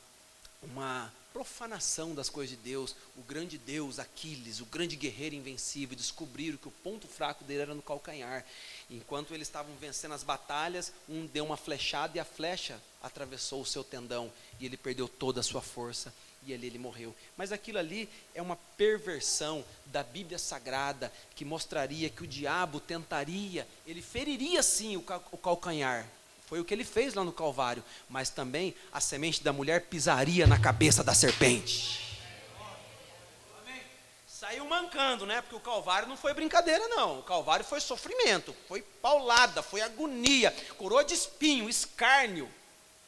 profanação das coisas de Deus. O grande Deus Aquiles, o grande guerreiro invencível, descobriram que o ponto fraco dele era no calcanhar. Enquanto eles estavam vencendo as batalhas, um deu uma flechada e a flecha atravessou o seu tendão, e ele perdeu toda a sua força, e ali ele morreu. Mas aquilo ali é uma perversão da Bíblia Sagrada, que mostraria que o diabo tentaria, ele feriria sim o calcanhar. Foi o que ele fez lá no Calvário, mas também a semente da mulher pisaria na cabeça da serpente. Saiu mancando, né? Porque o Calvário não foi brincadeira não, o Calvário foi sofrimento, foi paulada, foi agonia, coroa de espinho, escárnio,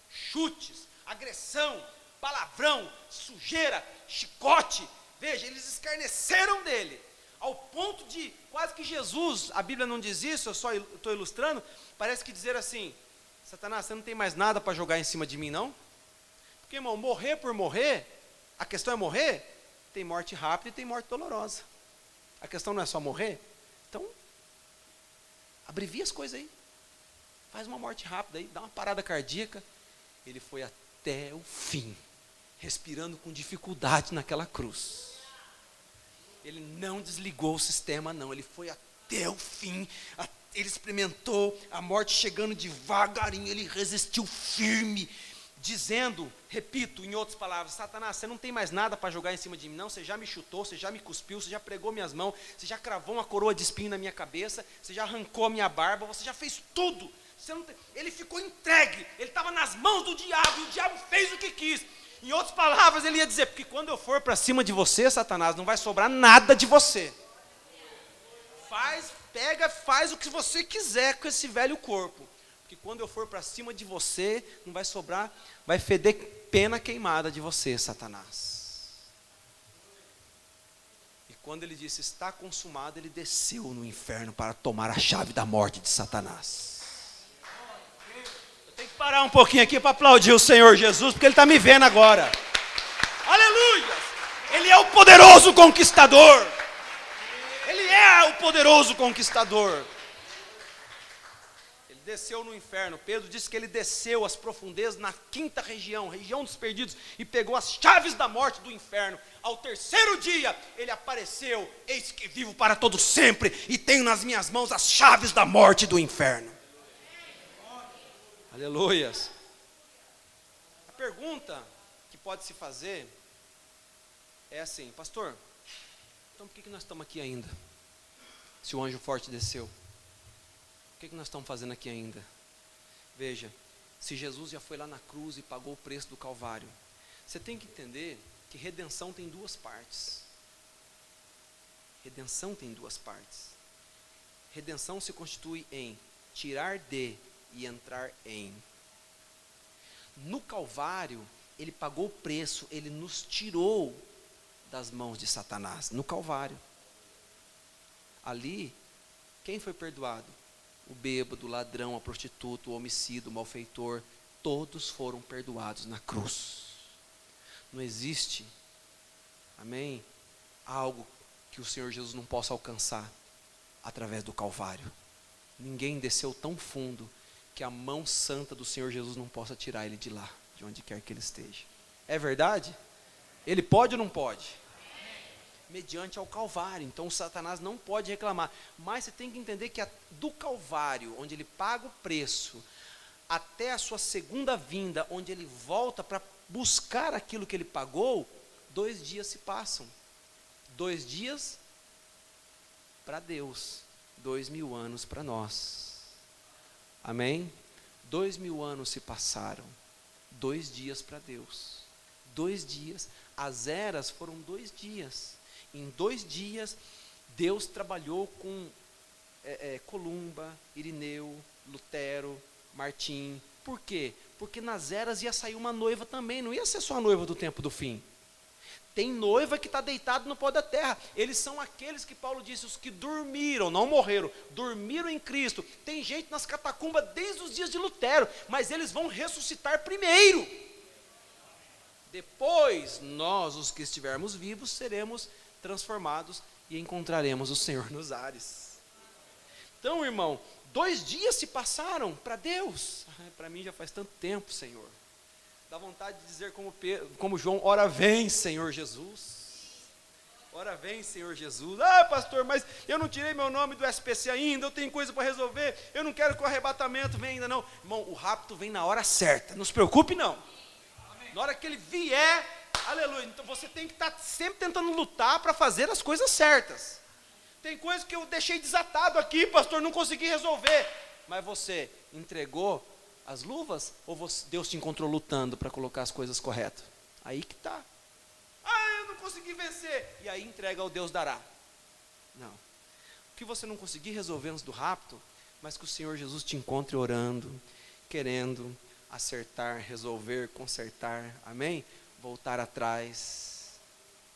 chutes, agressão, palavrão, sujeira, chicote. Veja, eles escarneceram dele, ao ponto de quase que Jesus, a Bíblia não diz isso, eu só estou ilustrando, parece que dizer assim: Satanás, você não tem mais nada para jogar em cima de mim não? Porque, irmão, morrer por morrer, a questão é morrer, tem morte rápida e tem morte dolorosa. A questão não é só morrer. Então, abrevia as coisas aí, faz uma morte rápida aí, dá uma parada cardíaca. Ele foi até o fim, respirando com dificuldade naquela cruz. Ele não desligou o sistema não, ele foi até o fim, ele experimentou a morte chegando devagarinho, ele resistiu firme, dizendo, repito, em outras palavras: Satanás, você não tem mais nada para jogar em cima de mim, não. Você já me chutou, você já me cuspiu, você já pregou minhas mãos, você já cravou uma coroa de espinho na minha cabeça, você já arrancou a minha barba, você já fez tudo. Ele ficou entregue, ele estava nas mãos do diabo, e o diabo fez o que quis. Em outras palavras, ele ia dizer: porque quando eu for para cima de você, Satanás, não vai sobrar nada de você. Faz o que você quiser com esse velho corpo. Porque quando eu for para cima de você, não vai sobrar, vai feder pena queimada de você, Satanás. E quando ele disse: está consumado, ele desceu no inferno para tomar a chave da morte de Satanás. Eu tenho que parar um pouquinho aqui para aplaudir o Senhor Jesus, porque Ele está me vendo agora. Aleluia! Ele é o poderoso conquistador. Ele é o poderoso conquistador. Ele desceu no inferno. Pedro disse que ele desceu às profundezas, na quinta região, região dos perdidos, e pegou as chaves da morte do inferno. Ao terceiro dia, ele apareceu: eis que vivo para todo sempre, e tenho nas minhas mãos as chaves da morte do inferno. Aleluias. A pergunta que pode se fazer é assim: pastor, então por que nós estamos aqui ainda? Se o anjo forte desceu, o que nós estamos fazendo aqui ainda? Veja, se Jesus já foi lá na cruz e pagou o preço do Calvário, você tem que entender que redenção tem duas partes. Redenção tem duas partes. Redenção se constitui em tirar de e entrar em. No Calvário, Ele pagou o preço, Ele nos tirou das mãos de Satanás, no Calvário. Ali, quem foi perdoado? O bêbado, o ladrão, a prostituta, o homicida, o malfeitor, todos foram perdoados na cruz. Não existe, amém, algo que o Senhor Jesus não possa alcançar através do Calvário. Ninguém desceu tão fundo que a mão santa do Senhor Jesus não possa tirar ele de lá, de onde quer que ele esteja. É verdade? Ele pode ou não pode? Mediante ao Calvário. Então o Satanás não pode reclamar. Mas você tem que entender que do Calvário, onde ele paga o preço, até a sua segunda vinda, onde ele volta para buscar aquilo que ele pagou, 2 dias se passam. 2 dias para Deus, 2000 anos para nós. Amém? 2000 anos se passaram. 2 dias para Deus. 2 dias. As eras foram 2 dias. Em 2 dias, Deus trabalhou com Columba, Irineu, Lutero, Martim. Por quê? Porque nas eras ia sair uma noiva também, não ia ser só a noiva do tempo do fim. Tem noiva que está deitada no pó da terra. Eles são aqueles que Paulo disse, os que dormiram, não morreram, dormiram em Cristo. Tem gente nas catacumbas desde os dias de Lutero, mas eles vão ressuscitar primeiro. Depois, nós, os que estivermos vivos, seremos transformados e encontraremos o Senhor nos ares. Então, irmão, 2 dias se passaram para Deus. Para mim já faz tanto tempo, Senhor. Dá vontade de dizer como João: ora vem, Senhor Jesus. Ora vem, Senhor Jesus. Ah, pastor, mas eu não tirei meu nome do SPC ainda, eu tenho coisa para resolver, eu não quero que o arrebatamento venha ainda não. Irmão, o rapto vem na hora certa, não se preocupe não. Na hora que ele vier, aleluia. Então você tem que estar sempre tentando lutar para fazer as coisas certas. Tem coisas que eu deixei desatado aqui, pastor, não consegui resolver. Mas você entregou as luvas, ou Deus te encontrou lutando para colocar as coisas corretas? Aí que está. Ah, eu não consegui vencer. E aí entrega ao Deus dará. Não. O que você não conseguir resolver antes do rapto, mas que o Senhor Jesus te encontre orando, querendo acertar, resolver, consertar, amém? Voltar atrás.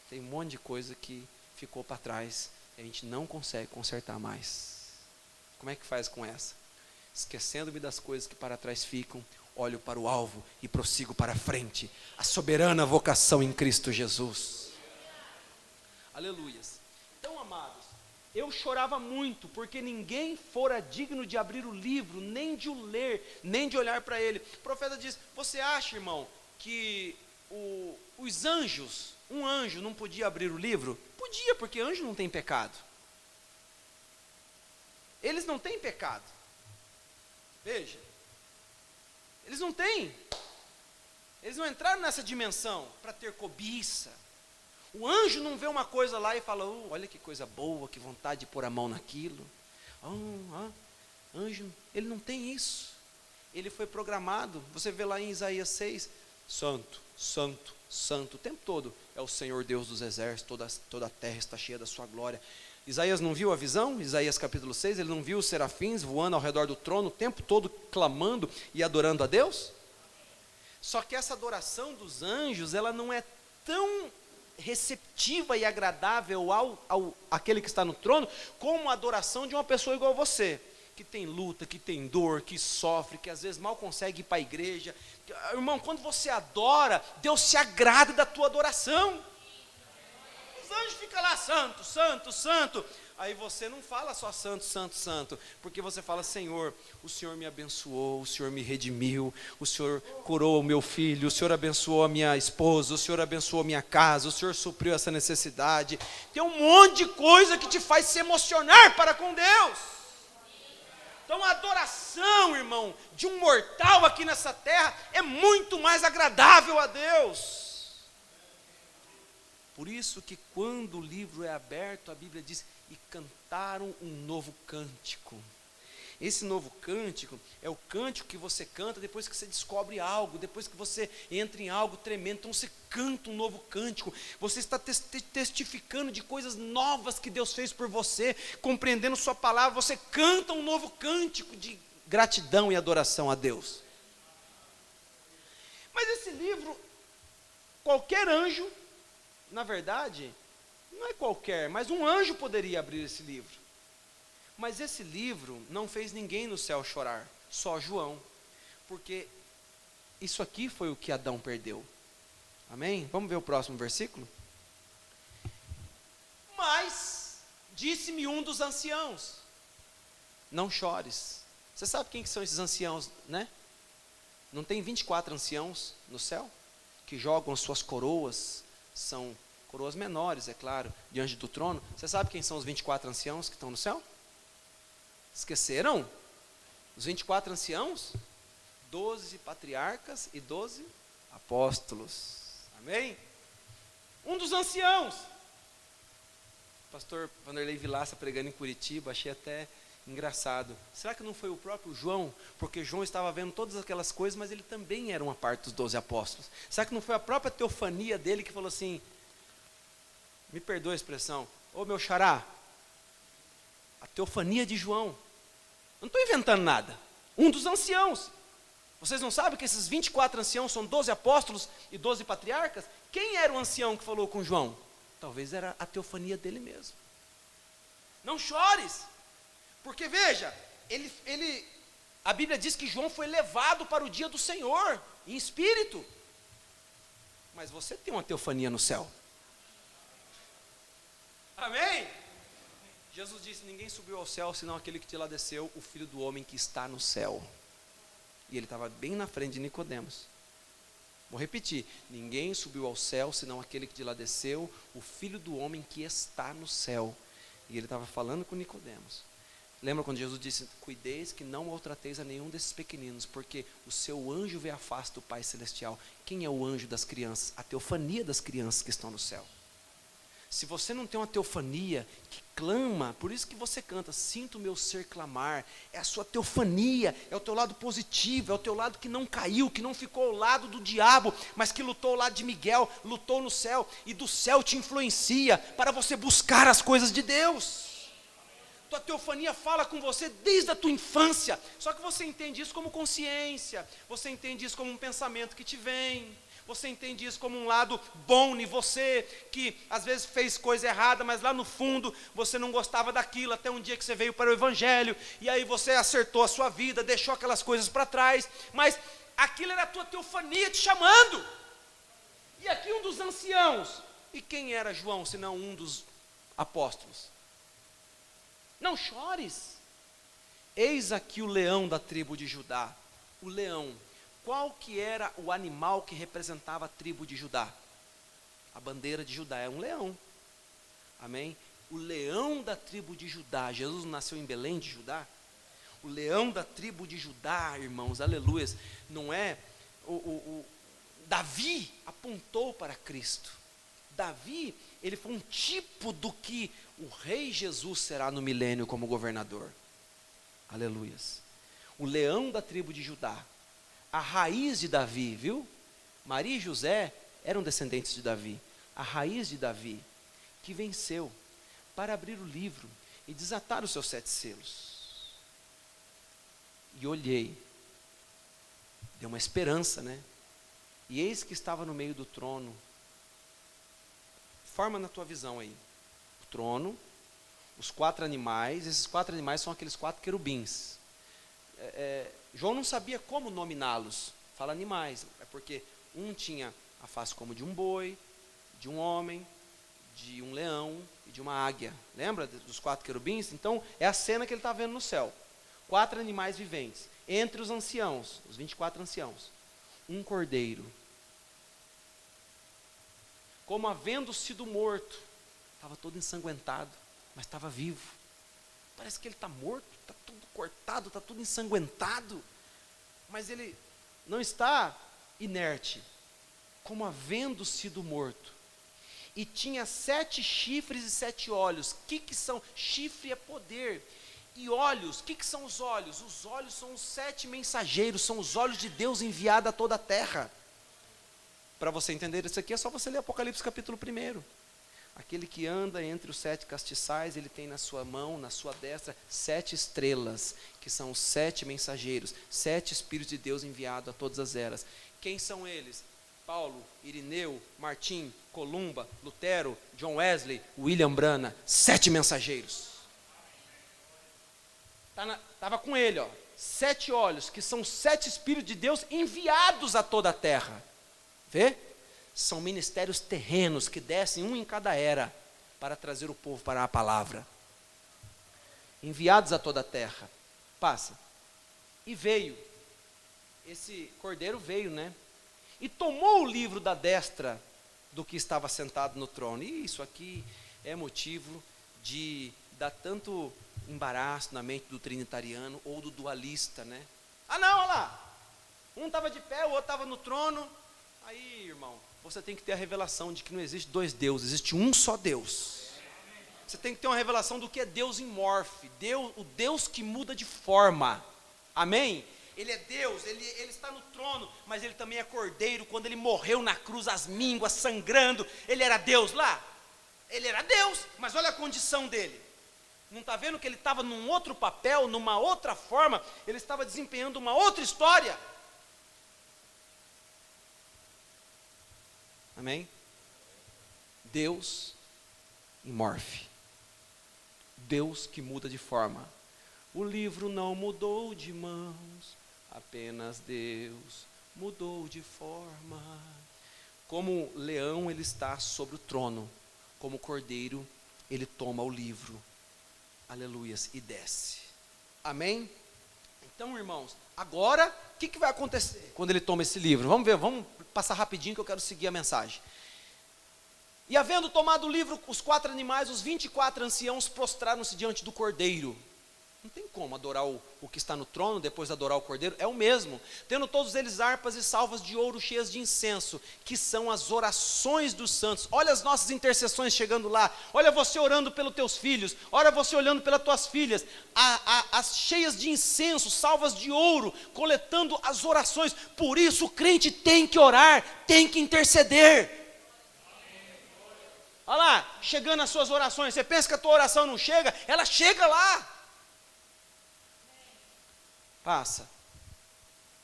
Tem um monte de coisa que ficou para trás e a gente não consegue consertar mais. Como é que faz com essa? Esquecendo-me das coisas que para trás ficam, olho para o alvo e prossigo para a frente, a soberana vocação em Cristo Jesus. Aleluias. Então, amados, eu chorava muito, porque ninguém fora digno de abrir o livro, nem de o ler, nem de olhar para ele. O profeta diz: você acha, irmão, que os anjos, um anjo não podia abrir o livro? Podia, porque anjo não tem pecado. Eles não têm pecado. Veja, eles não têm. Eles não entraram nessa dimensão para ter cobiça. O anjo não vê uma coisa lá e fala, olha que coisa boa, que vontade de pôr a mão naquilo. Anjo, ele não tem isso. Ele foi programado, você vê lá em Isaías 6, santo, santo, santo, o tempo todo é o Senhor Deus dos exércitos, toda a terra está cheia da sua glória. Isaías não viu a visão? Isaías capítulo 6, ele não viu os serafins voando ao redor do trono, o tempo todo clamando e adorando a Deus? Só que essa adoração dos anjos, ela não é tão receptiva e agradável ao aquele que está no trono, como a adoração de uma pessoa igual a você, que tem luta, que tem dor, que sofre, que às vezes mal consegue ir para a igreja. Irmão, quando você adora, Deus se agrada da tua adoração. Os anjos ficam lá, santo, santo, santo. Aí você não fala só santo, santo, santo, porque você fala, Senhor, o Senhor me abençoou, o Senhor me redimiu, o Senhor curou o meu filho, o Senhor abençoou a minha esposa, o Senhor abençoou a minha casa, o Senhor supriu essa necessidade. Tem um monte de coisa que te faz se emocionar para com Deus. Então a adoração, irmão, de um mortal aqui nessa terra é muito mais agradável a Deus. Por isso que quando o livro é aberto, a Bíblia diz, e cantaram um novo cântico. Esse novo cântico é o cântico que você canta depois que você descobre algo, depois que você entra em algo tremendo. Então você canta um novo cântico, você está testificando de coisas novas que Deus fez por você, compreendendo sua palavra, você canta um novo cântico de gratidão e adoração a Deus. Mas esse livro, qualquer anjo, na verdade, não é qualquer, mas um anjo poderia abrir esse livro. Mas esse livro não fez ninguém no céu chorar, só João, porque isso aqui foi o que Adão perdeu. Amém? Vamos ver o próximo versículo? Mas disse-me um dos anciãos, não chores. Você sabe quem que são esses anciãos, né? Não tem 24 anciãos no céu? Que jogam as suas coroas, são coroas menores, é claro, diante do trono. Você sabe quem são os 24 anciãos que estão no céu? Esqueceram? Os 24 anciãos? 12 patriarcas e 12 apóstolos. Amém? Um dos anciãos. Pastor Vanderlei Vilaça pregando em Curitiba, achei até engraçado. Será que não foi o próprio João? Porque João estava vendo todas aquelas coisas, mas ele também era uma parte dos 12 apóstolos. Será que não foi a própria teofania dele que falou assim, me perdoa a expressão, ô meu xará, a teofania de João, não estou inventando nada, um dos anciãos. Vocês não sabem que esses 24 anciãos são 12 apóstolos e 12 patriarcas? Quem era o ancião que falou com João? Talvez era a teofania dele mesmo. Não chores, porque veja, a Bíblia diz que João foi levado para o dia do Senhor, em espírito. Mas você tem uma teofania no céu. Amém? Jesus disse, ninguém subiu ao céu, senão aquele que de lá desceu, o Filho do homem que está no céu. E ele estava bem na frente de Nicodemos. Vou repetir, ninguém subiu ao céu, senão aquele que de lá desceu, o Filho do homem que está no céu. E ele estava falando com Nicodemos. Lembra quando Jesus disse, cuideis que não maltrateis a nenhum desses pequeninos, porque o seu anjo vê a face do Pai Celestial. Quem é o anjo das crianças? A teofania das crianças que estão no céu. Se você não tem uma teofania que clama, por isso que você canta, sinto o meu ser clamar, é a sua teofania, é o teu lado positivo, é o teu lado que não caiu, que não ficou ao lado do diabo, mas que lutou ao lado de Miguel, lutou no céu, e do céu te influencia para você buscar as coisas de Deus. Tua teofania fala com você desde a tua infância, só que você entende isso como consciência, você entende isso como um pensamento que te vem, você entende isso como um lado bom em você, que às vezes fez coisa errada, mas lá no fundo você não gostava daquilo, até um dia que você veio para o Evangelho, e aí você acertou a sua vida, deixou aquelas coisas para trás, mas aquilo era a tua teofania te chamando. E aqui um dos anciãos, e quem era João, senão um dos apóstolos? Não chores, eis aqui o leão da tribo de Judá, o leão. Qual que era o animal que representava a tribo de Judá? A bandeira de Judá é um leão. Amém? O leão da tribo de Judá. Jesus nasceu em Belém de Judá. O leão da tribo de Judá, irmãos, aleluias. Não é Davi apontou para Cristo. Davi, ele foi um tipo do que o rei Jesus será no milênio como governador. Aleluias. O leão da tribo de Judá, a raiz de Davi, viu? Maria e José eram descendentes de Davi. A raiz de Davi, que venceu para abrir o livro e desatar os seus 7 selos. E olhei, deu uma esperança, né? E eis que estava no meio do trono. Forma na tua visão aí. O trono, os 4 animais, esses 4 animais são aqueles 4 querubins. João não sabia como nominá-los. Fala animais, é porque um tinha a face como de um boi, de um homem, de um leão e de uma águia. Lembra dos 4 querubins? Então, é a cena que ele está vendo no céu. 4 animais viventes. Entre os anciãos, os 24 anciãos, um cordeiro. Como havendo sido morto. Estava todo ensanguentado, mas estava vivo. Parece que ele está morto, está tudo cortado, está tudo ensanguentado. Mas ele não está inerte. Como havendo sido morto. E tinha 7 chifres e 7 olhos. O que são? Chifre é poder. E olhos, o que são os olhos? Os olhos são os 7 mensageiros, são os olhos de Deus enviados a toda a terra. Para você entender isso aqui, é só você ler Apocalipse capítulo 1. Aquele que anda entre os 7 castiçais, ele tem na sua mão, na sua destra, 7 estrelas, que são os 7 mensageiros, 7 Espíritos de Deus enviados a todas as eras. Quem são eles? Paulo, Irineu, Martim, Columba, Lutero, John Wesley, William Branham, 7 mensageiros. Estava com ele, 7 olhos, que são 7 Espíritos de Deus enviados a toda a terra. Vê? São ministérios terrenos que descem um em cada era para trazer o povo para a palavra. Enviados a toda a terra. Passa. E veio. Esse cordeiro veio, né? E tomou o livro da destra do que estava sentado no trono. E isso aqui é motivo de dar tanto embaraço na mente do trinitariano ou do dualista, né? Ah não, olha lá. Um estava de pé, o outro estava no trono. Aí, irmão, você tem que ter a revelação de que não existe 2 deuses, existe um só Deus. Você tem que ter uma revelação do que é Deus em morfe, o Deus que muda de forma. Amém? Ele é Deus, ele está no trono, mas ele também é cordeiro. Quando ele morreu na cruz, as mínguas sangrando, ele era Deus lá? Ele era Deus, mas olha a condição dele. Não está vendo que ele estava num outro papel, numa outra forma, ele estava desempenhando uma outra história. Amém? Deus em morfe. Deus que muda de forma. O livro não mudou de mãos, apenas Deus mudou de forma. Como leão ele está sobre o trono, como cordeiro ele toma o livro. Aleluias, e desce. Amém? Então, irmãos, agora, o que vai acontecer quando ele toma esse livro? Vamos ver, vamos passar rapidinho que eu quero seguir a mensagem. E havendo tomado o livro, os 4 animais, os 24 anciãos prostraram-se diante do cordeiro. Não tem como adorar o que está no trono, depois adorar o cordeiro, é o mesmo. Tendo todos eles harpas e salvas de ouro cheias de incenso, que são as orações dos santos. Olha as nossas intercessões chegando lá, olha você orando pelos teus filhos, olha você olhando pelas tuas filhas, as cheias de incenso, salvas de ouro, coletando as orações. Por isso o crente tem que orar, tem que interceder. Olha lá, chegando as suas orações. Você pensa que a tua oração não chega? Ela chega lá. Passa.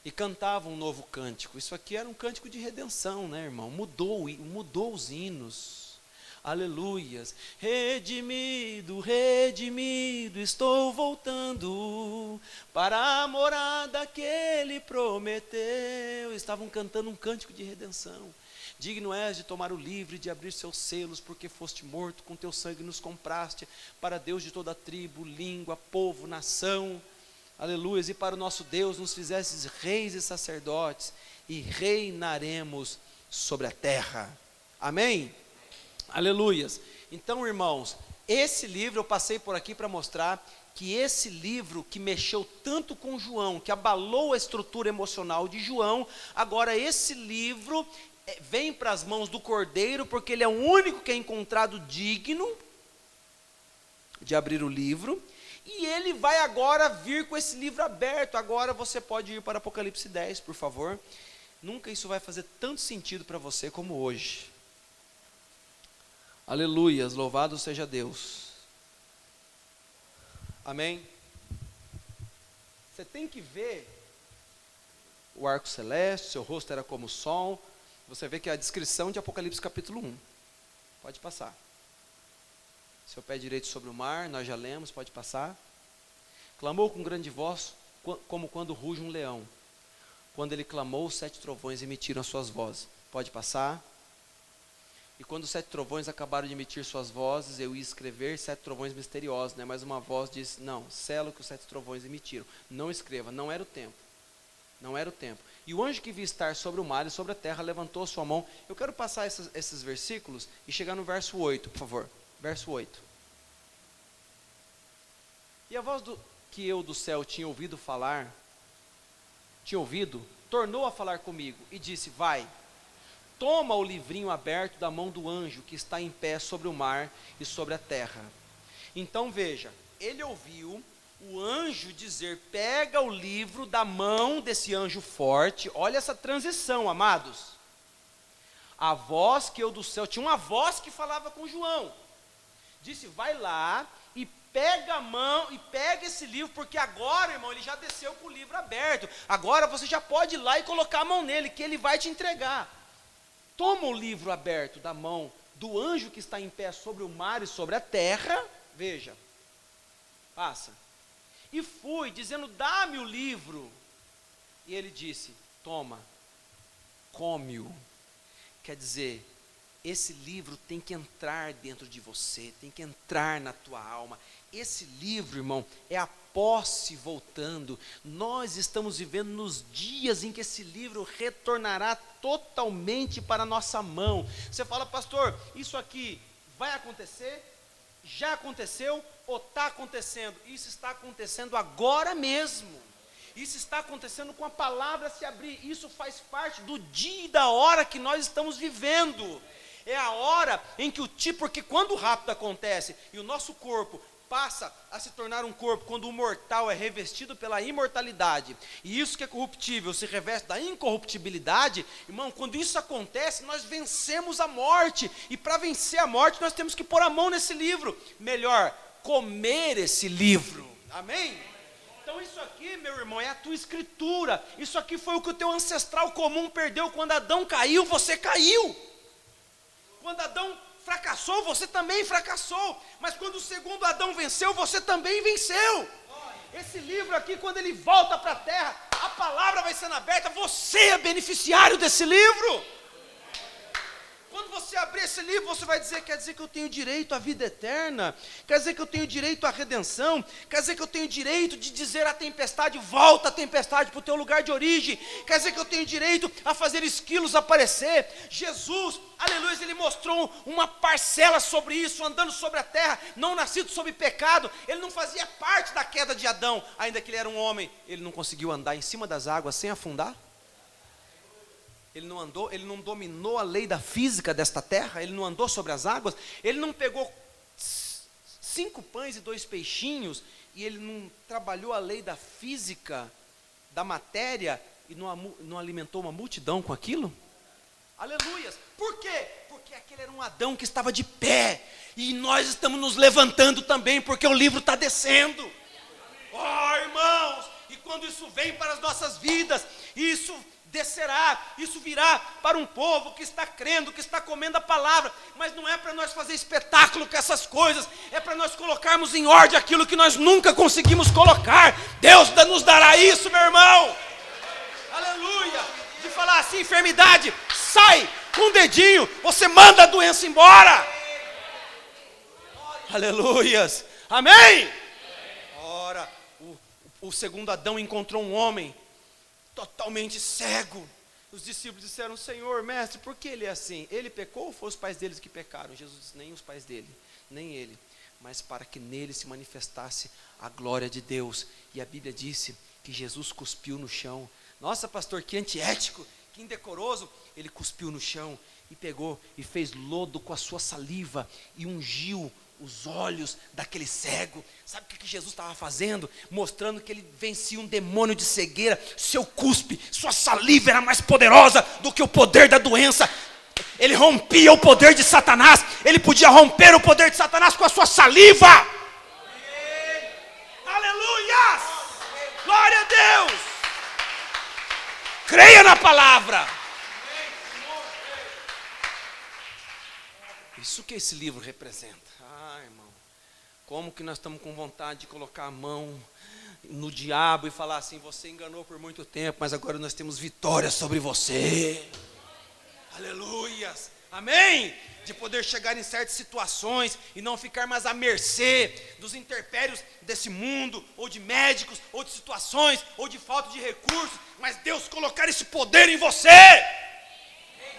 E cantava um novo cântico. Isso aqui era um cântico de redenção, né, irmão? Mudou os hinos. Aleluias. Redimido, redimido, estou voltando para a morada que ele prometeu. Estavam cantando um cântico de redenção. Digno és de tomar o livro e de abrir seus selos, porque foste morto, com teu sangue nos compraste, para Deus de toda a tribo, língua, povo, nação. Aleluia, e para o nosso Deus nos fizestes reis e sacerdotes, e reinaremos sobre a terra. Amém? Aleluias. Então, irmãos, esse livro eu passei por aqui para mostrar que esse livro que mexeu tanto com João, que abalou a estrutura emocional de João, agora esse livro vem para as mãos do Cordeiro, porque ele é o único que é encontrado digno de abrir o livro, e ele vai agora vir com esse livro aberto. Agora você pode ir para Apocalipse 10, por favor. Nunca isso vai fazer tanto sentido para você como hoje. Aleluias, louvado seja Deus. Amém? Você tem que ver o arco celeste, seu rosto era como o sol. Você vê que é a descrição de Apocalipse capítulo 1. Pode passar. Seu pé direito sobre o mar, nós já lemos, pode passar. Clamou com grande voz, como quando ruge um leão. Quando ele clamou, os 7 trovões emitiram as suas vozes. Pode passar. E quando os 7 trovões acabaram de emitir suas vozes, eu ia escrever 7 trovões misteriosos, né? Mas uma voz disse, não, sela o que os 7 trovões emitiram. Não escreva, não era o tempo. Não era o tempo. E o anjo que via estar sobre o mar e sobre a terra levantou sua mão. Eu quero passar esses versículos e chegar no verso 8, por favor. Verso 8. E a voz que eu do céu tinha ouvido, tornou a falar comigo e disse, vai, toma o livrinho aberto da mão do anjo que está em pé sobre o mar e sobre a terra. Então veja, ele ouviu o anjo dizer, pega o livro da mão desse anjo forte. Olha essa transição, amados. A voz que eu do céu, tinha uma voz que falava com João. Disse, vai lá e pega a mão, e pega esse livro, porque agora, irmão, ele já desceu com o livro aberto. Agora você já pode ir lá e colocar a mão nele, que ele vai te entregar. Toma o livro aberto da mão do anjo que está em pé sobre o mar e sobre a terra. Veja, passa. E fui, dizendo, dá-me o livro. E ele disse, toma, come-o. Quer dizer, esse livro tem que entrar dentro de você, tem que entrar na tua alma. Esse livro, irmão, é a posse voltando. Nós estamos vivendo nos dias em que esse livro retornará totalmente para a nossa mão. Você fala, pastor, isso aqui vai acontecer? Já aconteceu ou está acontecendo? Isso está acontecendo agora mesmo. Isso está acontecendo com a palavra se abrir. Isso faz parte do dia e da hora que nós estamos vivendo. É a hora em que porque quando o rapto acontece e o nosso corpo passa a se tornar um corpo, quando o mortal é revestido pela imortalidade, e isso que é corruptível se reveste da incorruptibilidade, irmão, quando isso acontece, nós vencemos a morte, e para vencer a morte, nós temos que pôr a mão nesse livro, melhor, comer esse livro, amém? Então isso aqui, meu irmão, é a tua escritura, isso aqui foi o que o teu ancestral comum perdeu, quando Adão caiu, você caiu, quando Adão fracassou, você também fracassou, mas quando o segundo Adão venceu, você também venceu. Esse livro aqui, quando ele volta para a terra, a palavra vai sendo aberta, você é beneficiário desse livro. Quando você abrir esse livro, você vai dizer, quer dizer que eu tenho direito à vida eterna, quer dizer que eu tenho direito à redenção, quer dizer que eu tenho direito de dizer à tempestade, volta a tempestade para o teu lugar de origem, quer dizer que eu tenho direito a fazer esquilos aparecer. Jesus, aleluia, ele mostrou uma parcela sobre isso, andando sobre a terra, não nascido sob pecado, ele não fazia parte da queda de Adão, ainda que ele era um homem, ele não conseguiu andar em cima das águas sem afundar? Ele não andou, ele não dominou a lei da física desta terra, ele não andou sobre as águas, ele não pegou 5 pães e 2 peixinhos, e ele não trabalhou a lei da física, da matéria, e não alimentou uma multidão com aquilo? Aleluias! Por quê? Porque aquele era um Adão que estava de pé, e nós estamos nos levantando também, porque o livro está descendo. Oh, irmãos, e quando isso vem para as nossas vidas, isso descerá, isso virá para um povo que está crendo, que está comendo a palavra, mas não é para nós fazer espetáculo com essas coisas, é para nós colocarmos em ordem aquilo que nós nunca conseguimos colocar. Deus nos dará isso, meu irmão, aleluia, de falar assim, enfermidade, sai, com um dedinho, você manda a doença embora, aleluias, amém? Ora, o segundo Adão encontrou um homem totalmente cego. Os discípulos disseram, Senhor, mestre, por que ele é assim? Ele pecou ou foram os pais deles que pecaram? Jesus disse, nem os pais dele, nem ele, mas para que nele se manifestasse a glória de Deus. E a Bíblia disse que Jesus cuspiu no chão. Nossa, pastor, que antiético, que indecoroso. Ele cuspiu no chão e pegou e fez lodo com a sua saliva e ungiu os olhos daquele cego. Sabe o que Jesus estava fazendo? Mostrando que ele vencia um demônio de cegueira. Seu cuspe, sua saliva era mais poderosa do que o poder da doença. Ele rompia o poder de Satanás. Ele podia romper o poder de Satanás com a sua saliva. Aleluia! Glória a Deus! Creia na palavra. Isso que esse livro representa. Irmão, como que nós estamos com vontade de colocar a mão no diabo e falar assim: você enganou por muito tempo, mas agora nós temos vitória sobre você. Aleluias, amém? De poder chegar em certas situações e não ficar mais à mercê dos intempéries desse mundo, ou de médicos, ou de situações, ou de falta de recursos, mas Deus colocar esse poder em você.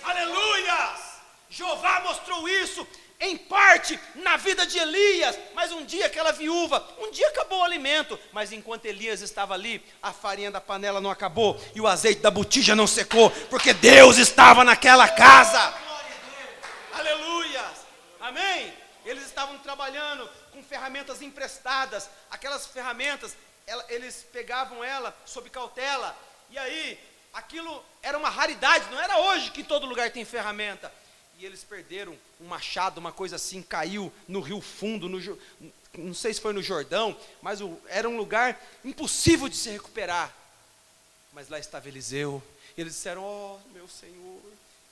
Aleluias! Jeová mostrou isso em parte na vida de Elias, mas um dia aquela viúva, um dia acabou o alimento, mas enquanto Elias estava ali, a farinha da panela não acabou, e o azeite da botija não secou, porque Deus estava naquela casa. Aleluia, amém? Eles estavam trabalhando com ferramentas emprestadas, aquelas ferramentas, eles pegavam ela sob cautela, e aí, aquilo era uma raridade, não era hoje que em todo lugar tem ferramenta. E eles perderam um machado, uma coisa assim, caiu no Rio Fundo, não sei se foi no Jordão, mas era um lugar impossível de se recuperar. Mas lá estava Eliseu, e eles disseram: ó, meu Senhor,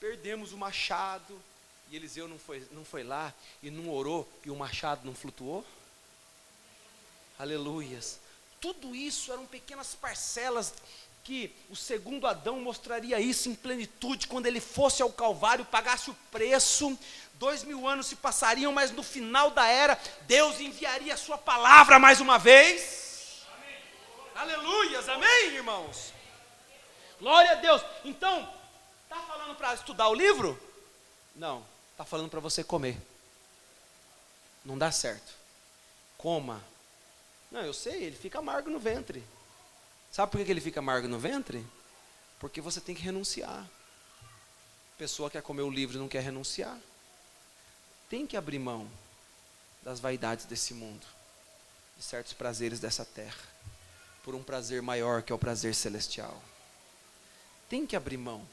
perdemos o machado. E Eliseu não foi lá e não orou, e o machado não flutuou? Aleluias. Tudo isso eram pequenas parcelas que o segundo Adão mostraria isso em plenitude, quando ele fosse ao Calvário, pagasse o preço. 2000 anos se passariam, mas no final da era, Deus enviaria a sua palavra mais uma vez. Amém. Aleluias, amém, irmãos? Glória a Deus. Então, está falando para estudar o livro? Não, está falando para você comer. Não dá certo. Coma. Não, eu sei, ele fica amargo no ventre. Sabe por que ele fica amargo no ventre? Porque você tem que renunciar. A pessoa quer comer o livro e não quer renunciar. Tem que abrir mão das vaidades desse mundo, de certos prazeres dessa terra, por um prazer maior, que é o prazer celestial. Tem que abrir mão.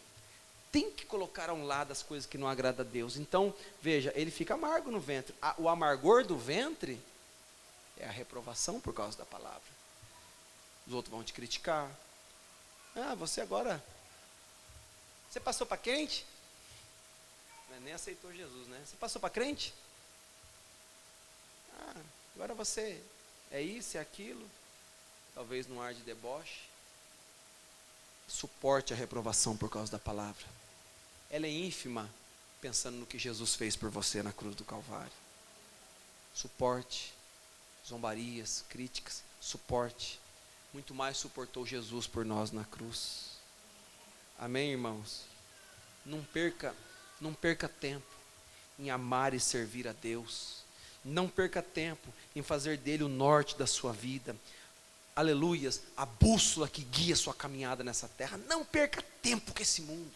Tem que colocar a um lado as coisas que não agradam a Deus. Então, veja, ele fica amargo no ventre. O amargor do ventre é a reprovação por causa da palavra. Os outros vão te criticar. Você agora, você passou para crente? Nem aceitou Jesus, né? Você passou para crente? Agora você é isso, é aquilo. Talvez num ar de deboche. Suporte a reprovação por causa da palavra. Ela é ínfima, pensando no que Jesus fez por você na cruz do Calvário. Suporte, zombarias, críticas, suporte. Muito mais suportou Jesus por nós na cruz. Amém, irmãos? Não perca tempo em amar e servir a Deus. Não perca tempo em fazer dele o norte da sua vida. Aleluias, a bússola que guia a sua caminhada nessa terra. Não perca tempo com esse mundo.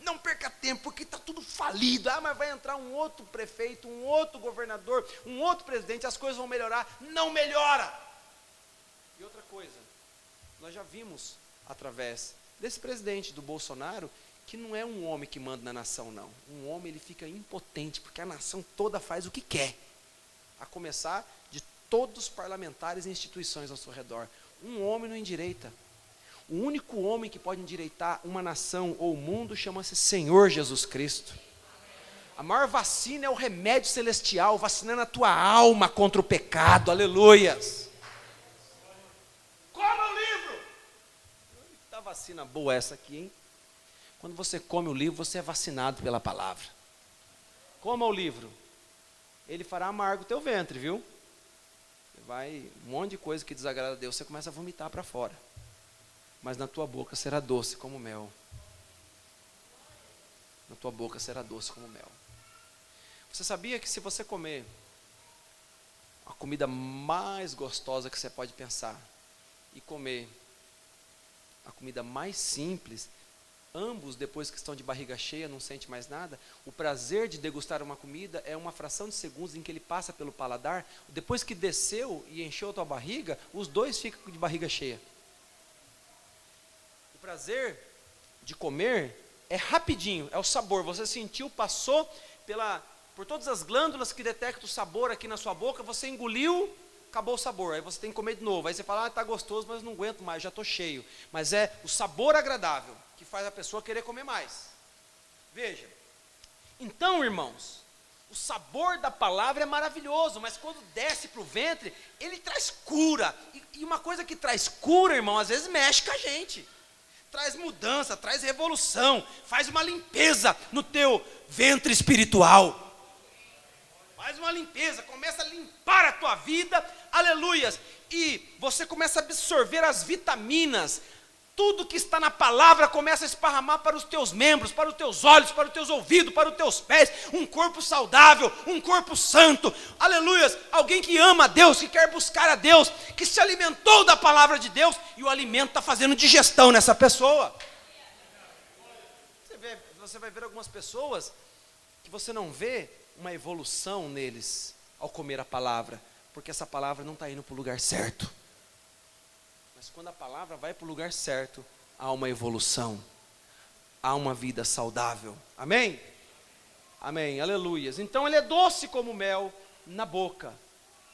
Não perca tempo, porque está tudo falido. Mas vai entrar um outro prefeito, um outro governador, um outro presidente, as coisas vão melhorar. Não melhora. E outra coisa, nós já vimos através desse presidente, do Bolsonaro, que não é um homem que manda na nação, não. Um homem, ele fica impotente, porque a nação toda faz o que quer. A começar de todos os parlamentares e instituições ao seu redor. Um homem não endireita. O único homem que pode endireitar uma nação ou o mundo chama-se Senhor Jesus Cristo. A maior vacina é o remédio celestial, vacinando a tua alma contra o pecado. Aleluias. Coma o livro. Tá vacina boa essa aqui, hein? Quando você come o livro, você é vacinado pela palavra. Coma o livro. Ele fará amargo o teu ventre, viu? Um monte de coisa que desagrada a Deus, você começa a vomitar para fora. Mas na tua boca será doce como mel. Na tua boca será doce como mel. Você sabia que se você comer a comida mais gostosa que você pode pensar e comer a comida mais simples, ambos, depois que estão de barriga cheia, não sente mais nada, o prazer de degustar uma comida é uma fração de segundos em que ele passa pelo paladar, depois que desceu e encheu a tua barriga, os dois ficam de barriga cheia. O prazer de comer é rapidinho, é o sabor, você sentiu, passou por todas as glândulas que detectam o sabor aqui na sua boca, você engoliu, acabou o sabor, aí você tem que comer de novo, aí você fala, está gostoso, mas não aguento mais, já estou cheio, mas é o sabor agradável, que faz a pessoa querer comer mais. Veja, então irmãos, o sabor da palavra é maravilhoso, mas quando desce para o ventre, ele traz cura, e uma coisa que traz cura, irmão, às vezes mexe com a gente, traz mudança, traz revolução, faz uma limpeza no teu ventre espiritual, faz uma limpeza, começa a limpar a tua vida, aleluias, e você começa a absorver as vitaminas, tudo que está na palavra começa a esparramar para os teus membros, para os teus olhos, para os teus ouvidos, para os teus pés, um corpo saudável, um corpo santo, aleluias, alguém que ama a Deus, que quer buscar a Deus, que se alimentou da palavra de Deus, e o alimento está fazendo digestão nessa pessoa. Você vai ver algumas pessoas, que você não vê uma evolução neles, ao comer a palavra, porque essa palavra não está indo para o lugar certo. Mas quando a palavra vai para o lugar certo, há uma evolução, há uma vida saudável. Amém? Amém, aleluias. Então ele é doce como mel na boca,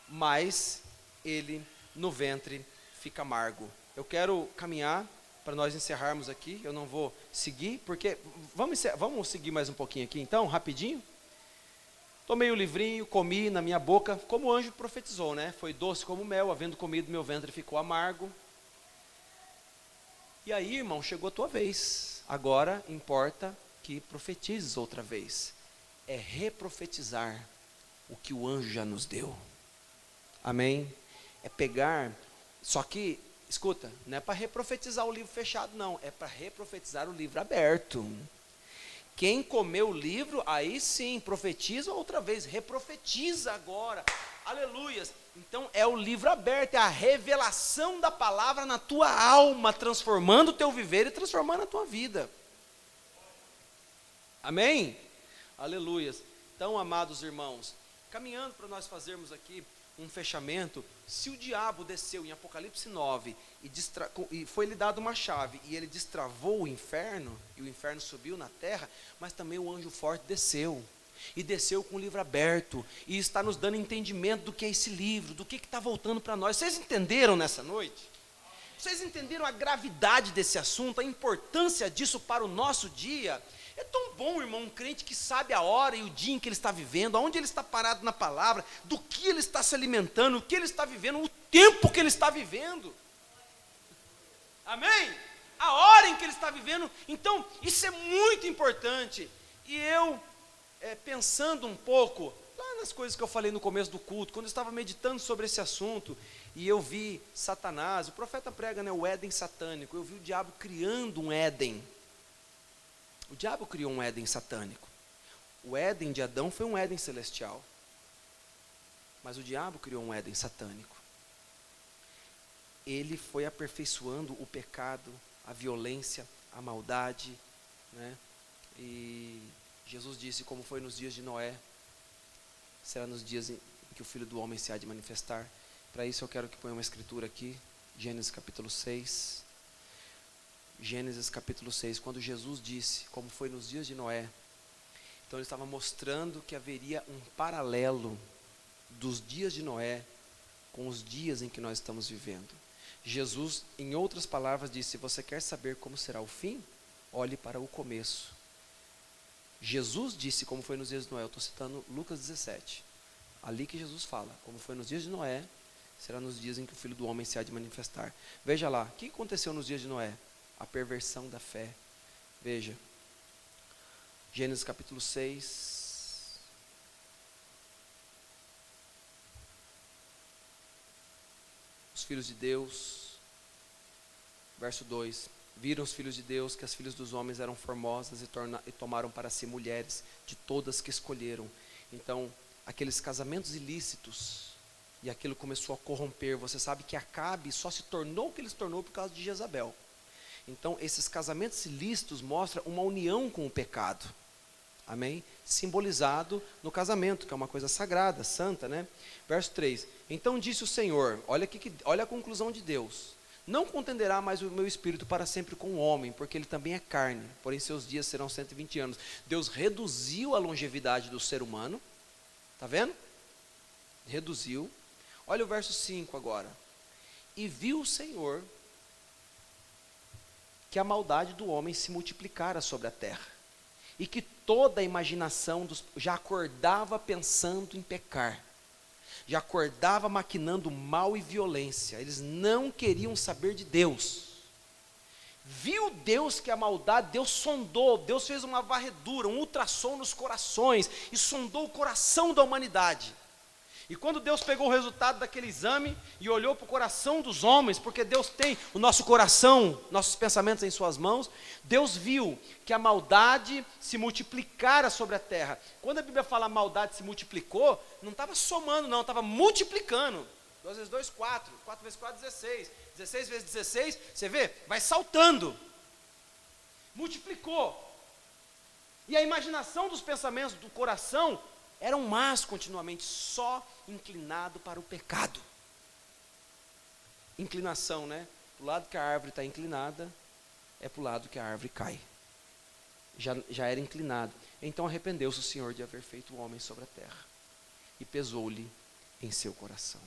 mas ele no ventre fica amargo. Eu quero caminhar para nós encerrarmos aqui, eu não vou seguir, porque vamos seguir mais um pouquinho aqui então, rapidinho. Tomei o livrinho, comi na minha boca, como o anjo profetizou, né? Foi doce como mel, havendo comido, meu ventre ficou amargo. E aí, irmão, chegou a tua vez. Agora importa que profetizes outra vez. É reprofetizar o que o anjo já nos deu. Amém? É pegar, só que, escuta, não é para reprofetizar o livro fechado, não. É para reprofetizar o livro aberto. Quem comeu o livro, aí sim, profetiza outra vez, reprofetiza agora, aleluias. Então é o livro aberto, é a revelação da palavra na tua alma, transformando o teu viver e transformando a tua vida. Amém? Aleluias. Então, amados irmãos, caminhando para nós fazermos aqui um fechamento, se o diabo desceu em Apocalipse 9 e foi-lhe dado uma chave e ele destravou o inferno, e o inferno subiu na terra, mas também o anjo forte desceu, e desceu com o livro aberto, e está nos dando entendimento do que é esse livro, do que está voltando para nós. Vocês entenderam nessa noite? Vocês entenderam a gravidade desse assunto, a importância disso para o nosso dia? É tão bom, irmão, um crente que sabe a hora e o dia em que ele está vivendo, aonde ele está parado na palavra, do que ele está se alimentando, o que ele está vivendo, o tempo que ele está vivendo. Amém? A hora em que ele está vivendo. Então, isso é muito importante. E eu, pensando um pouco, lá nas coisas que eu falei no começo do culto, quando eu estava meditando sobre esse assunto, e eu vi Satanás, o profeta prega, né, o Éden satânico, eu vi o diabo criando um Éden. O diabo criou um Éden satânico. O Éden de Adão foi um Éden celestial. Mas o diabo criou um Éden satânico. Ele foi aperfeiçoando o pecado, a violência, a maldade, né? E Jesus disse, como foi nos dias de Noé, será nos dias em que o Filho do Homem se há de manifestar. Para isso eu quero que ponha uma escritura aqui, Gênesis capítulo 6. Gênesis capítulo 6, quando Jesus disse, como foi nos dias de Noé, então ele estava mostrando que haveria um paralelo dos dias de Noé com os dias em que nós estamos vivendo. Jesus, em outras palavras, disse, se você quer saber como será o fim, olhe para o começo. Jesus disse, como foi nos dias de Noé, eu estou citando Lucas 17, ali que Jesus fala, como foi nos dias de Noé, será nos dias em que o Filho do Homem se há de manifestar. Veja lá, o que aconteceu nos dias de Noé? A perversão da fé. Veja, Gênesis capítulo 6, os filhos de Deus, verso 2, viram os filhos de Deus que as filhas dos homens eram formosas e tomaram para si mulheres de todas que escolheram. Então, aqueles casamentos ilícitos, E aquilo começou a corromper. Você sabe que Acabe só se tornou o que ele se tornou por causa de Jezabel. Então, esses casamentos ilícitos mostram uma união com o pecado. Amém? Simbolizado no casamento, que é uma coisa sagrada, santa, né? Verso 3. Então disse o Senhor, olha a conclusão de Deus. Não contenderá mais o meu espírito para sempre com o homem, porque ele também é carne, porém seus dias serão 120 anos. Deus reduziu a longevidade do ser humano. Está vendo? Reduziu. Olha o verso 5 agora. E viu o Senhor que a maldade do homem se multiplicara sobre a terra, e que toda a imaginação já acordava pensando em pecar, já acordava maquinando mal e violência. Eles não queriam saber de Deus. Viu Deus que a maldade, Deus sondou, Deus fez uma varredura, um ultrassom nos corações, e sondou o coração da humanidade. E quando Deus pegou o resultado daquele exame e olhou para o coração dos homens, porque Deus tem o nosso coração, nossos pensamentos em suas mãos, Deus viu que a maldade se multiplicara sobre a terra. Quando a Bíblia fala maldade se multiplicou, não estava somando não, estava multiplicando. 2 vezes 2, 4, 4 vezes 4, 16, 16 vezes 16, você vê? Vai saltando, multiplicou. E a imaginação dos pensamentos do coração eram más continuamente, só inclinado para o pecado. Inclinação, né? Para o lado que a árvore está inclinada, é para o lado que a árvore cai. Já era inclinado. Então arrependeu-se o Senhor de haver feito o homem sobre a terra, e pesou-lhe em seu coração.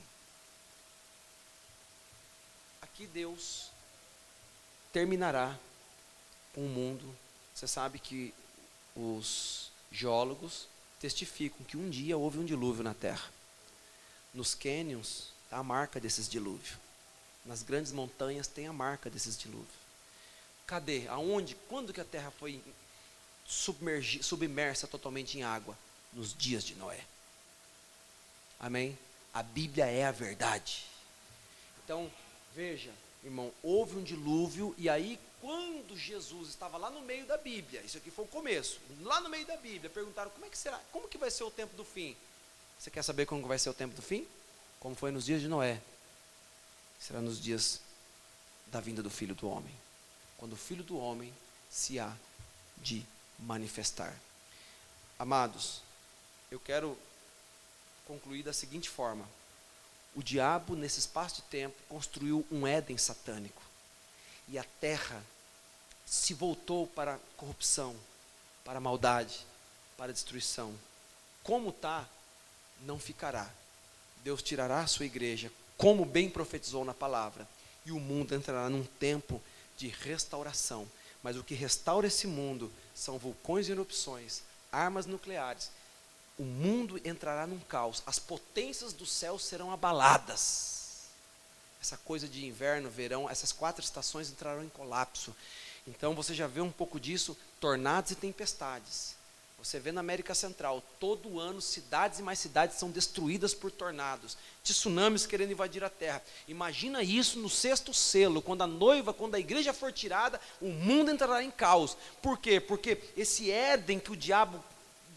Aqui Deus terminará com o mundo. Você sabe que os geólogos testificam que um dia houve um dilúvio na terra. Nos cânions está a marca desses dilúvios. Nas grandes montanhas tem a marca desses dilúvios. Cadê? Aonde? Quando que a terra foi submersa totalmente em água? Nos dias de Noé. Amém? A Bíblia é a verdade. Então, veja, irmão, houve um dilúvio, e aí quando Jesus estava lá no meio da Bíblia, isso aqui foi o começo, lá no meio da Bíblia, perguntaram como é que será, como que vai ser o tempo do fim? Você quer saber como vai ser o tempo do fim? Como foi nos dias de Noé, será nos dias da vinda do Filho do Homem, quando o Filho do Homem se há de manifestar. Amados, eu quero concluir da seguinte forma: o diabo, nesse espaço de tempo, construiu um Éden satânico. E a terra se voltou para a corrupção, para a maldade, para a destruição. Como está, não ficará. Deus tirará a sua igreja, como bem profetizou na palavra, e o mundo entrará num tempo de restauração. Mas o que restaura esse mundo são vulcões e erupções, armas nucleares. O mundo entrará num caos, as potências do céu serão abaladas. Essa coisa de inverno, verão, essas 4 estações entrarão em colapso. Então você já vê um pouco disso, tornados e tempestades. Você vê na América Central, todo ano cidades e mais cidades são destruídas por tornados, tsunamis querendo invadir a terra. Imagina isso no 6º selo, quando a igreja for tirada, o mundo entrará em caos. Por quê? Porque esse Éden que o diabo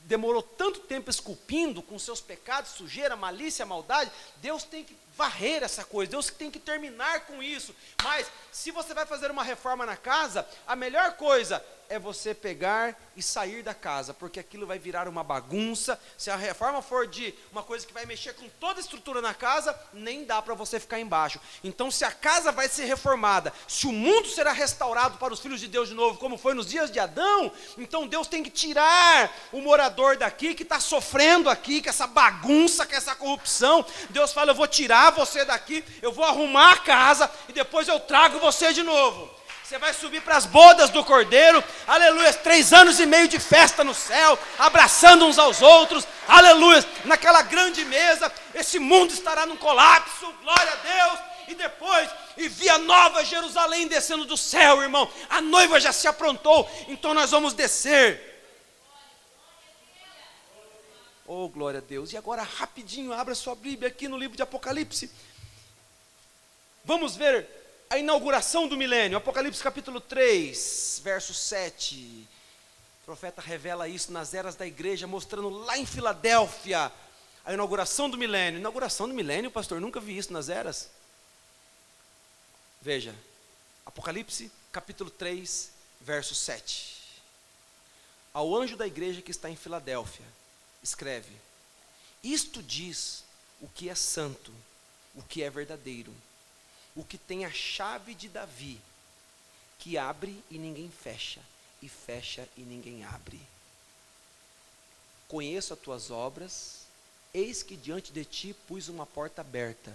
demorou tanto tempo esculpindo com seus pecados, sujeira, malícia, maldade, Deus tem que varrer essa coisa, Deus tem que terminar com isso. Mas se você vai fazer uma reforma na casa, a melhor coisa é você pegar e sair da casa, porque aquilo vai virar uma bagunça. Se a reforma for de uma coisa que vai mexer com toda a estrutura na casa, nem dá para você ficar embaixo. Então, se a casa vai ser reformada, se o mundo será restaurado para os filhos de Deus de novo, como foi nos dias de Adão, então Deus tem que tirar o morador daqui, que está sofrendo aqui, com essa bagunça, com essa corrupção. Deus fala: eu vou tirar você daqui, eu vou arrumar a casa, e depois eu trago você de novo. Você vai subir para as bodas do Cordeiro, aleluia, 3 anos e meio de festa no céu, abraçando uns aos outros, aleluia, naquela grande mesa. Esse mundo estará num colapso, glória a Deus. E depois, e vi a nova Jerusalém descendo do céu, irmão, a noiva já se aprontou, então nós vamos descer. Oh, glória a Deus. E agora rapidinho, abra sua Bíblia aqui no livro de Apocalipse. Vamos ver a inauguração do milênio, Apocalipse capítulo 3, verso 7. O profeta revela isso nas eras da igreja, mostrando lá em Filadélfia A inauguração do milênio. Inauguração do milênio, pastor, nunca vi isso nas eras. Veja, Apocalipse, capítulo 3, verso 7. Ao anjo da igreja que está em Filadélfia, escreve: isto diz o que é santo, o que é verdadeiro, o que tem a chave de Davi, que abre e ninguém fecha, e fecha e ninguém abre. Conheço as tuas obras, eis que diante de ti pus uma porta aberta,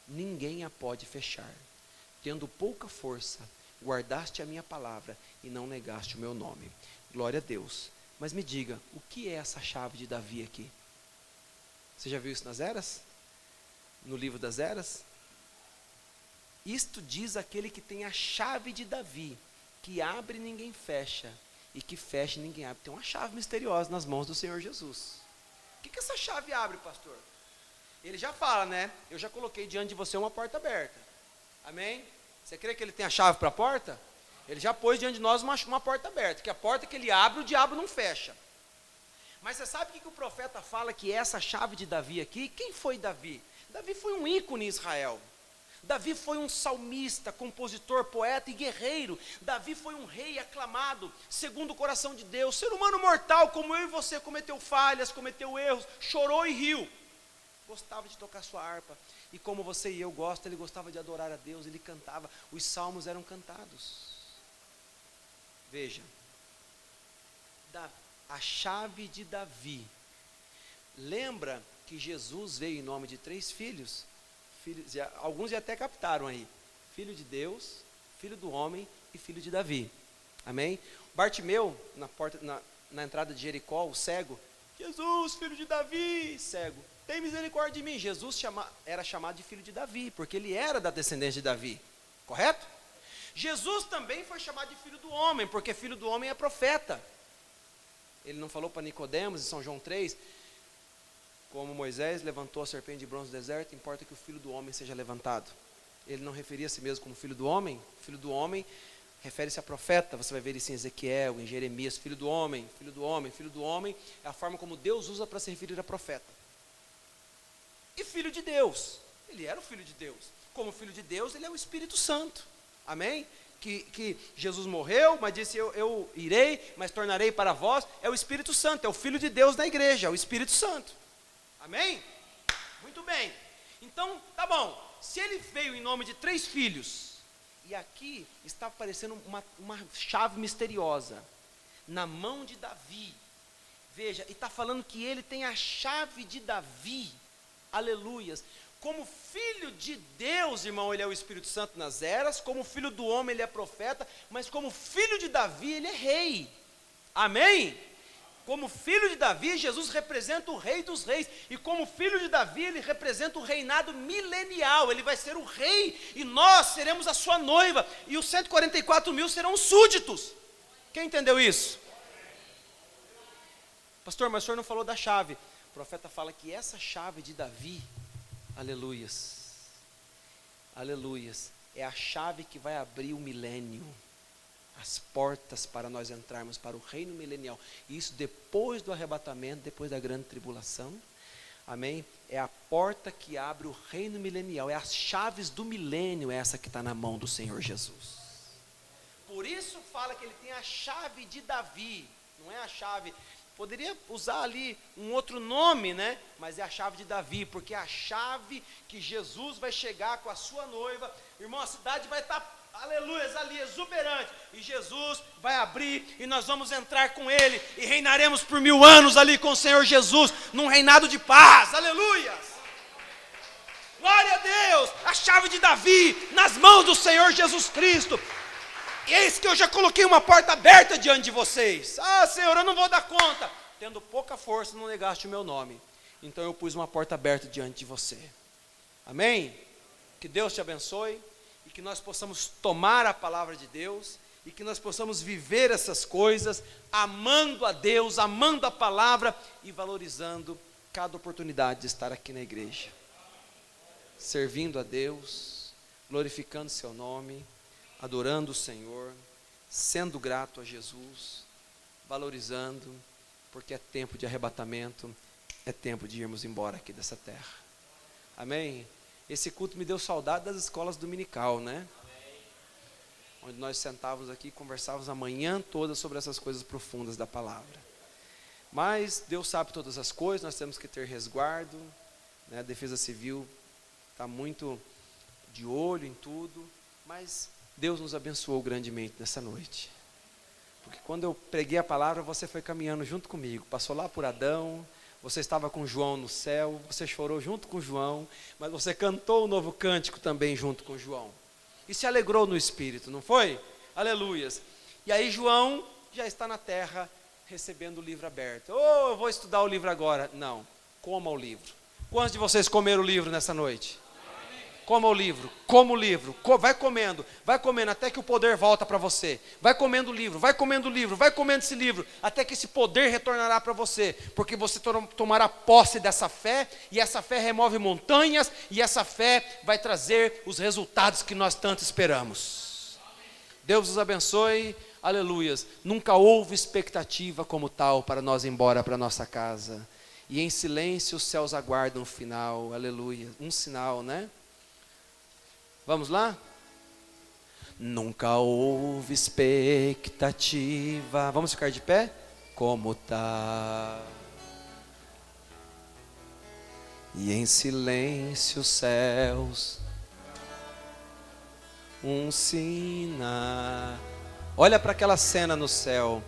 ninguém a pode fechar. Tendo pouca força, guardaste a minha palavra e não negaste o meu nome. Glória a Deus. Mas me diga, o que é essa chave de Davi aqui? Você já viu isso nas eras? No livro das eras? Isto diz aquele que tem a chave de Davi, que abre e ninguém fecha, e que fecha e ninguém abre. Tem uma chave misteriosa nas mãos do Senhor Jesus. O que essa chave abre, pastor? Ele já fala, né? Eu já coloquei diante de você uma porta aberta. Amém? Você crê que ele tem a chave para a porta? Ele já pôs diante de nós uma porta aberta, que a porta que ele abre, o diabo não fecha. Mas você sabe o que o profeta fala que é essa chave de Davi aqui? Quem foi Davi? Davi foi um ícone em Israel. Davi foi um salmista, compositor, poeta e guerreiro. Davi foi um rei aclamado, segundo o coração de Deus. Ser humano mortal como eu e você, cometeu falhas, cometeu erros, chorou e riu. Gostava de tocar sua harpa. E como você e eu gostam, ele gostava de adorar a Deus, ele cantava. Os salmos eram cantados. Veja, a chave de Davi. Lembra que Jesus veio em nome de 3 filhos? Alguns já até captaram aí: filho de Deus, filho do homem e filho de Davi. Amém? Bartimeu, na entrada de Jericó, o cego: Jesus, filho de Davi, cego, tem misericórdia de mim. Jesus era chamado de filho de Davi, porque ele era da descendência de Davi, correto? Jesus também foi chamado de filho do homem, porque filho do homem é profeta. Ele não falou para Nicodemos, em São João 3, como Moisés levantou a serpente de bronze no deserto, importa que o filho do homem seja levantado. Ele não referia a si mesmo como filho do homem. Filho do homem refere-se a profeta. Você vai ver isso em Ezequiel, em Jeremias. Filho do homem, filho do homem, filho do homem é a forma como Deus usa para se referir a profeta. E filho de Deus, ele era o filho de Deus. Como filho de Deus, ele é o Espírito Santo. Amém? Que Jesus morreu, mas disse: eu irei, mas tornarei para vós. É o Espírito Santo, é o Filho de Deus na igreja, é o Espírito Santo. Amém? Muito bem. Então, tá bom. Se ele veio em nome de 3 filhos, e aqui está aparecendo uma chave misteriosa, na mão de Davi. Veja, e está falando que ele tem a chave de Davi. Aleluias. Como filho de Deus, irmão, ele é o Espírito Santo nas eras. Como filho do homem, ele é profeta. Mas como filho de Davi, ele é rei. Amém? Como filho de Davi, Jesus representa o rei dos reis. E como filho de Davi, ele representa o reinado milenial. Ele vai ser o rei e nós seremos a sua noiva. E os 144 mil serão súditos. Quem entendeu isso? Pastor, mas o senhor não falou da chave. O profeta fala que essa chave de Davi, aleluias, aleluias, é a chave que vai abrir o milênio. As portas para nós entrarmos para o reino milenial. Isso depois do arrebatamento, depois da grande tribulação. Amém? É a porta que abre o reino milenial. É as chaves do milênio, essa que está na mão do Senhor Jesus. Por isso fala que ele tem a chave de Davi. Não é a chave... Poderia usar ali um outro nome, né? Mas é a chave de Davi, porque é a chave que Jesus vai chegar com a sua noiva. Irmão, a cidade vai estar... aleluia, ali exuberante, e Jesus vai abrir, e nós vamos entrar com Ele, e reinaremos por 1000 anos ali com o Senhor Jesus, num reinado de paz, aleluia, glória a Deus, a chave de Davi, nas mãos do Senhor Jesus Cristo. E eis que eu já coloquei uma porta aberta diante de vocês. Ah, Senhor, eu não vou dar conta. Tendo pouca força, não negaste o meu nome, então eu pus uma porta aberta diante de você. Amém? Que Deus te abençoe. E que nós possamos tomar a palavra de Deus, e que nós possamos viver essas coisas, amando a Deus, amando a palavra, e valorizando cada oportunidade de estar aqui na igreja, servindo a Deus, glorificando seu nome, adorando o Senhor, sendo grato a Jesus, valorizando, porque é tempo de arrebatamento, é tempo de irmos embora aqui dessa terra. Amém? Esse culto me deu saudade das escolas dominical, né? Onde nós sentávamos aqui e conversávamos a manhã toda sobre essas coisas profundas da palavra. Mas Deus sabe todas as coisas, nós temos que ter resguardo, né? A Defesa Civil está muito de olho em tudo, mas Deus nos abençoou grandemente nessa noite. Porque quando eu preguei a palavra, você foi caminhando junto comigo, passou lá por Adão, você estava com João no céu, você chorou junto com João, mas você cantou o novo cântico também junto com João. E se alegrou no Espírito, não foi? Aleluias. E aí João já está na terra recebendo o livro aberto. Eu vou estudar o livro agora. Não, coma o livro. Quantos de vocês comeram o livro nessa noite? Coma o livro, coma o livro, vai comendo até que o poder volta para você. Vai comendo o livro, vai comendo esse livro, até que esse poder retornará para você, porque você tomará posse dessa fé, e essa fé remove montanhas, e essa fé vai trazer os resultados que nós tanto esperamos. Deus os abençoe, aleluias. Nunca houve expectativa como tal para nós ir embora para nossa casa, e em silêncio os céus aguardam o final, aleluia, um sinal, né? Vamos lá? Nunca houve expectativa. Vamos ficar de pé? Como tá? E em silêncio os céus um sinal. Olha para aquela cena no céu.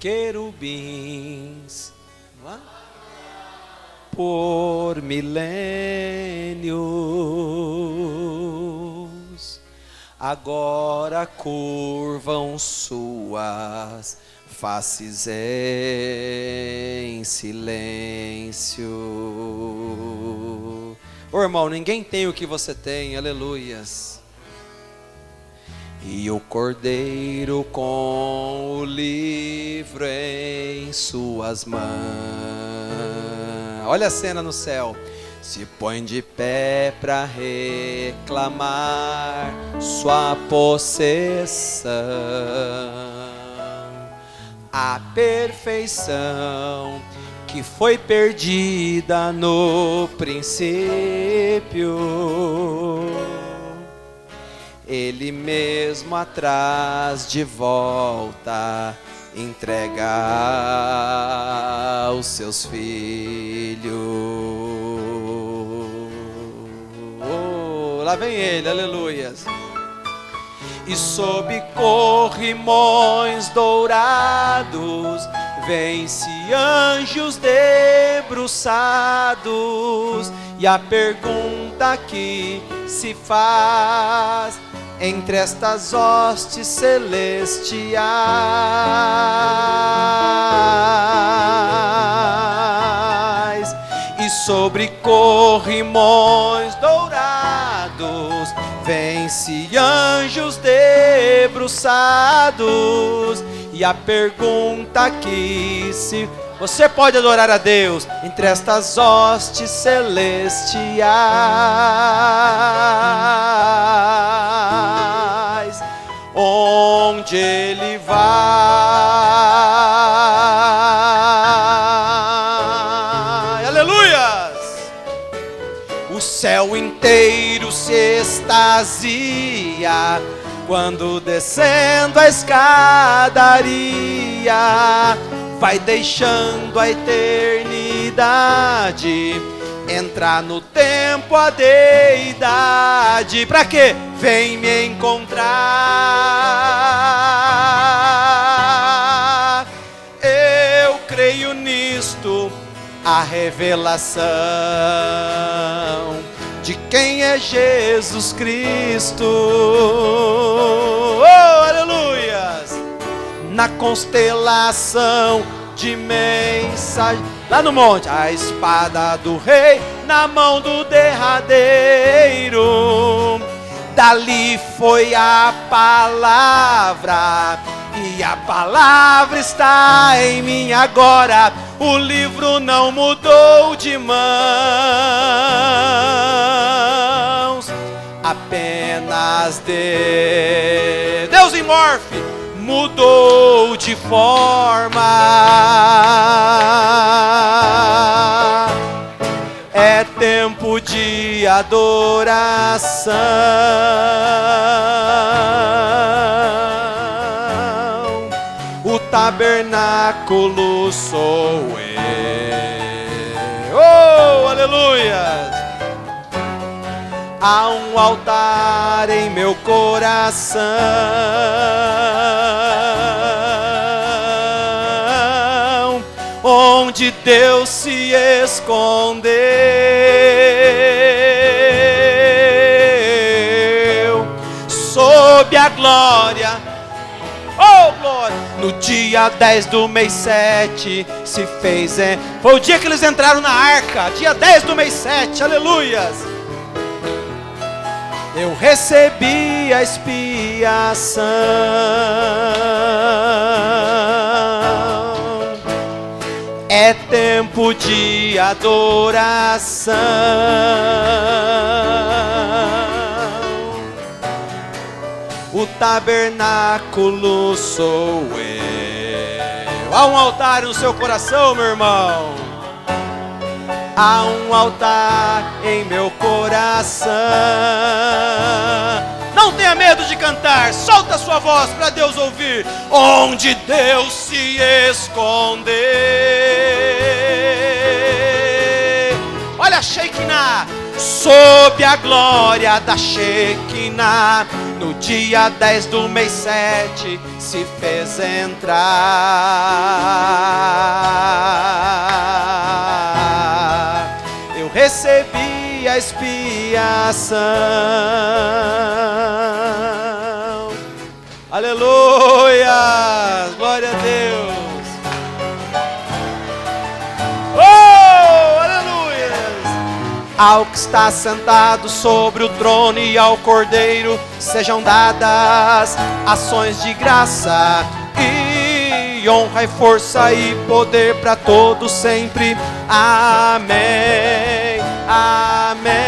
Querubins por milênios, agora curvam suas faces em silêncio. Ô irmão, ninguém tem o que você tem, aleluias. E o cordeiro com o livro em suas mãos. Olha a cena no céu. Se põe de pé para reclamar sua possessão. A perfeição que foi perdida no princípio, Ele mesmo atrás de volta entrega aos seus filhos. Lá vem Ele, aleluias. E sob corrimões dourados vence anjos debruçados, e a pergunta que se faz entre estas hostes celestiais, e sobre corrimões dourados vence anjos debruçados, e a pergunta que se... Você pode adorar a Deus entre estas hostes celestiais, onde Ele vai. Aleluias! O céu inteiro se extasia quando descendo a escadaria vai deixando a eternidade entrar no tempo a deidade. Pra quê? Vem me encontrar. Eu creio nisto, a revelação de quem é Jesus Cristo. Oh, aleluias! Na constelação de mensagem, lá no monte, a espada do rei na mão do derradeiro. Dali foi a palavra, e a palavra está em mim agora. O livro não mudou de mãos, apenas Deus em morfe mudou de forma. É tempo de adoração. O tabernáculo sou eu. Oh, aleluia! Há um altar em meu coração, onde Deus se escondeu, sob a glória, oh glória. No dia 10 do mês 7 se fez, foi o dia que eles entraram na arca, dia 10 do mês 7, aleluias. Eu recebi a expiação. É tempo de adoração. O tabernáculo sou eu. Há um altar no seu coração, meu irmão. Há um altar em meu coração. Não tenha medo de cantar, solta a sua voz para Deus ouvir. Onde Deus se escondeu. Olha a Shekinah, sob a glória da Shekinah. No dia 10 do mês 7 se fez entrar. Eu recebi a expiação. Aleluia! Glória a Deus! Oh! Aleluia! Ao que está sentado sobre o trono e ao Cordeiro sejam dadas ações de graça e honra e força e poder para todos sempre. Amém, amém.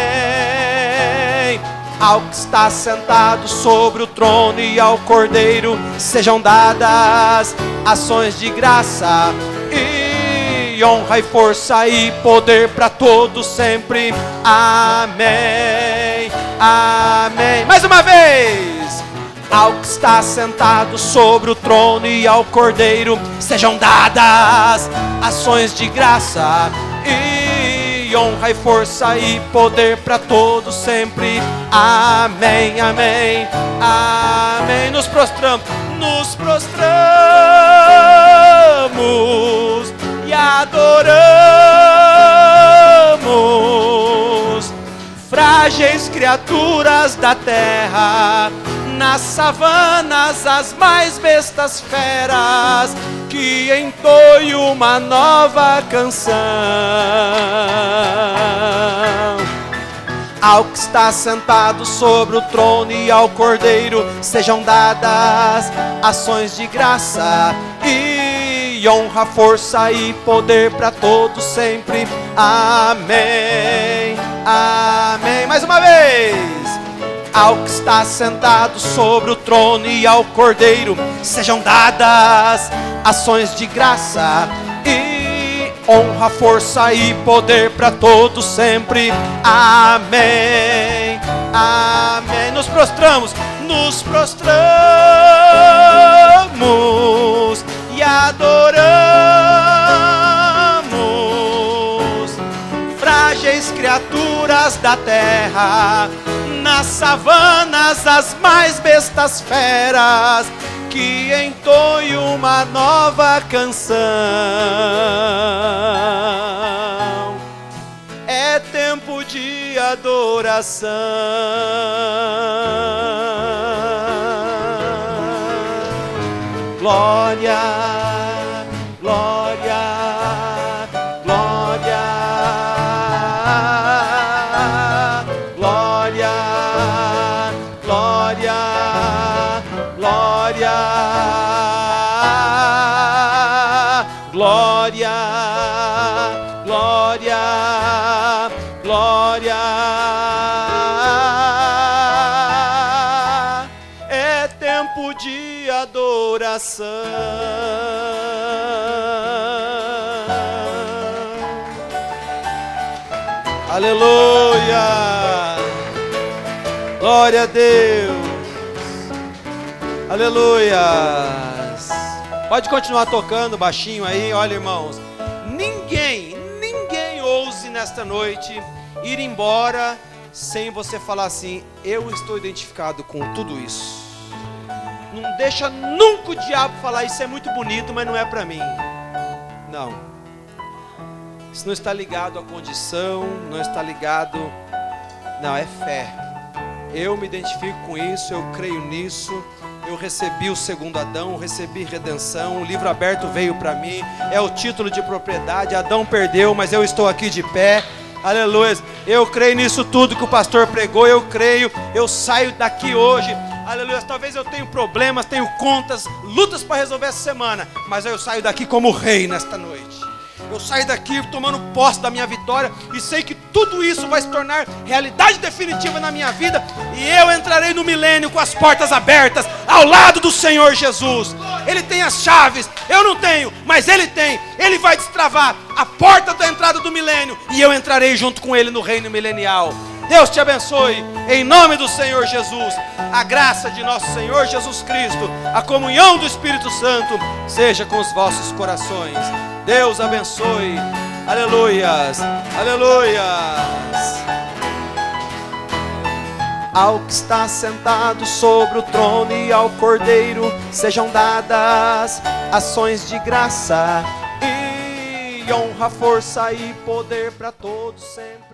Ao que está sentado sobre o trono e ao Cordeiro sejam dadas ações de graça e honra e força e poder para todos sempre. Amém, amém. Mais uma vez. Ao que está sentado sobre o trono e ao Cordeiro sejam dadas ações de graça e honra e força e poder para todos sempre. Amém, amém, amém. Nos prostramos e adoramos, frágeis criaturas da terra. Nas savanas as mais bestas feras, que entoem uma nova canção. Ao que está sentado sobre o trono e ao Cordeiro sejam dadas ações de graça e honra, força e poder para todos sempre. Amém, amém. Mais uma vez. Ao que está sentado sobre o trono e ao Cordeiro sejam dadas ações de graça e honra, força e poder para todos sempre. Amém, amém. Nos prostramos e adoramos, frágeis criaturas da terra. Nas savanas as mais bestas feras, que entoem uma nova canção. É tempo de adoração. Glória, glória, glória, glória, glória, glória, glória, glória, glória. É tempo de adoração. Aleluia! Glória a Deus! Aleluia! Pode continuar tocando baixinho aí, olha, irmãos. Ninguém ouse nesta noite ir embora sem você falar assim: eu estou identificado com tudo isso. Não deixa nunca o diabo falar: isso é muito bonito, mas não é para mim. Não. Isso não está ligado à condição, não está ligado... Não, é fé. Eu me identifico com isso, eu creio nisso. Eu recebi o segundo Adão, recebi redenção, o livro aberto veio para mim, é o título de propriedade. Adão perdeu, mas eu estou aqui de pé. Aleluia. Eu creio nisso tudo que o pastor pregou, eu creio. Eu saio daqui hoje, aleluia. Talvez eu tenha problemas, tenho contas, lutas para resolver essa semana, mas eu saio daqui como rei nesta noite. Eu saio daqui tomando posse da minha vitória e sei que tudo isso vai se tornar realidade definitiva na minha vida, e eu entrarei no milênio com as portas abertas ao lado do Senhor Jesus. Ele tem as chaves, eu não tenho, mas Ele tem. Ele vai destravar a porta da entrada do milênio e eu entrarei junto com Ele no reino milenial. Deus te abençoe, em nome do Senhor Jesus. A graça de nosso Senhor Jesus Cristo, a comunhão do Espírito Santo seja com os vossos corações. Deus abençoe. Aleluias, aleluias. Ao que está sentado sobre o trono e ao Cordeiro sejam dadas ações de graça e honra, força e poder para todos sempre.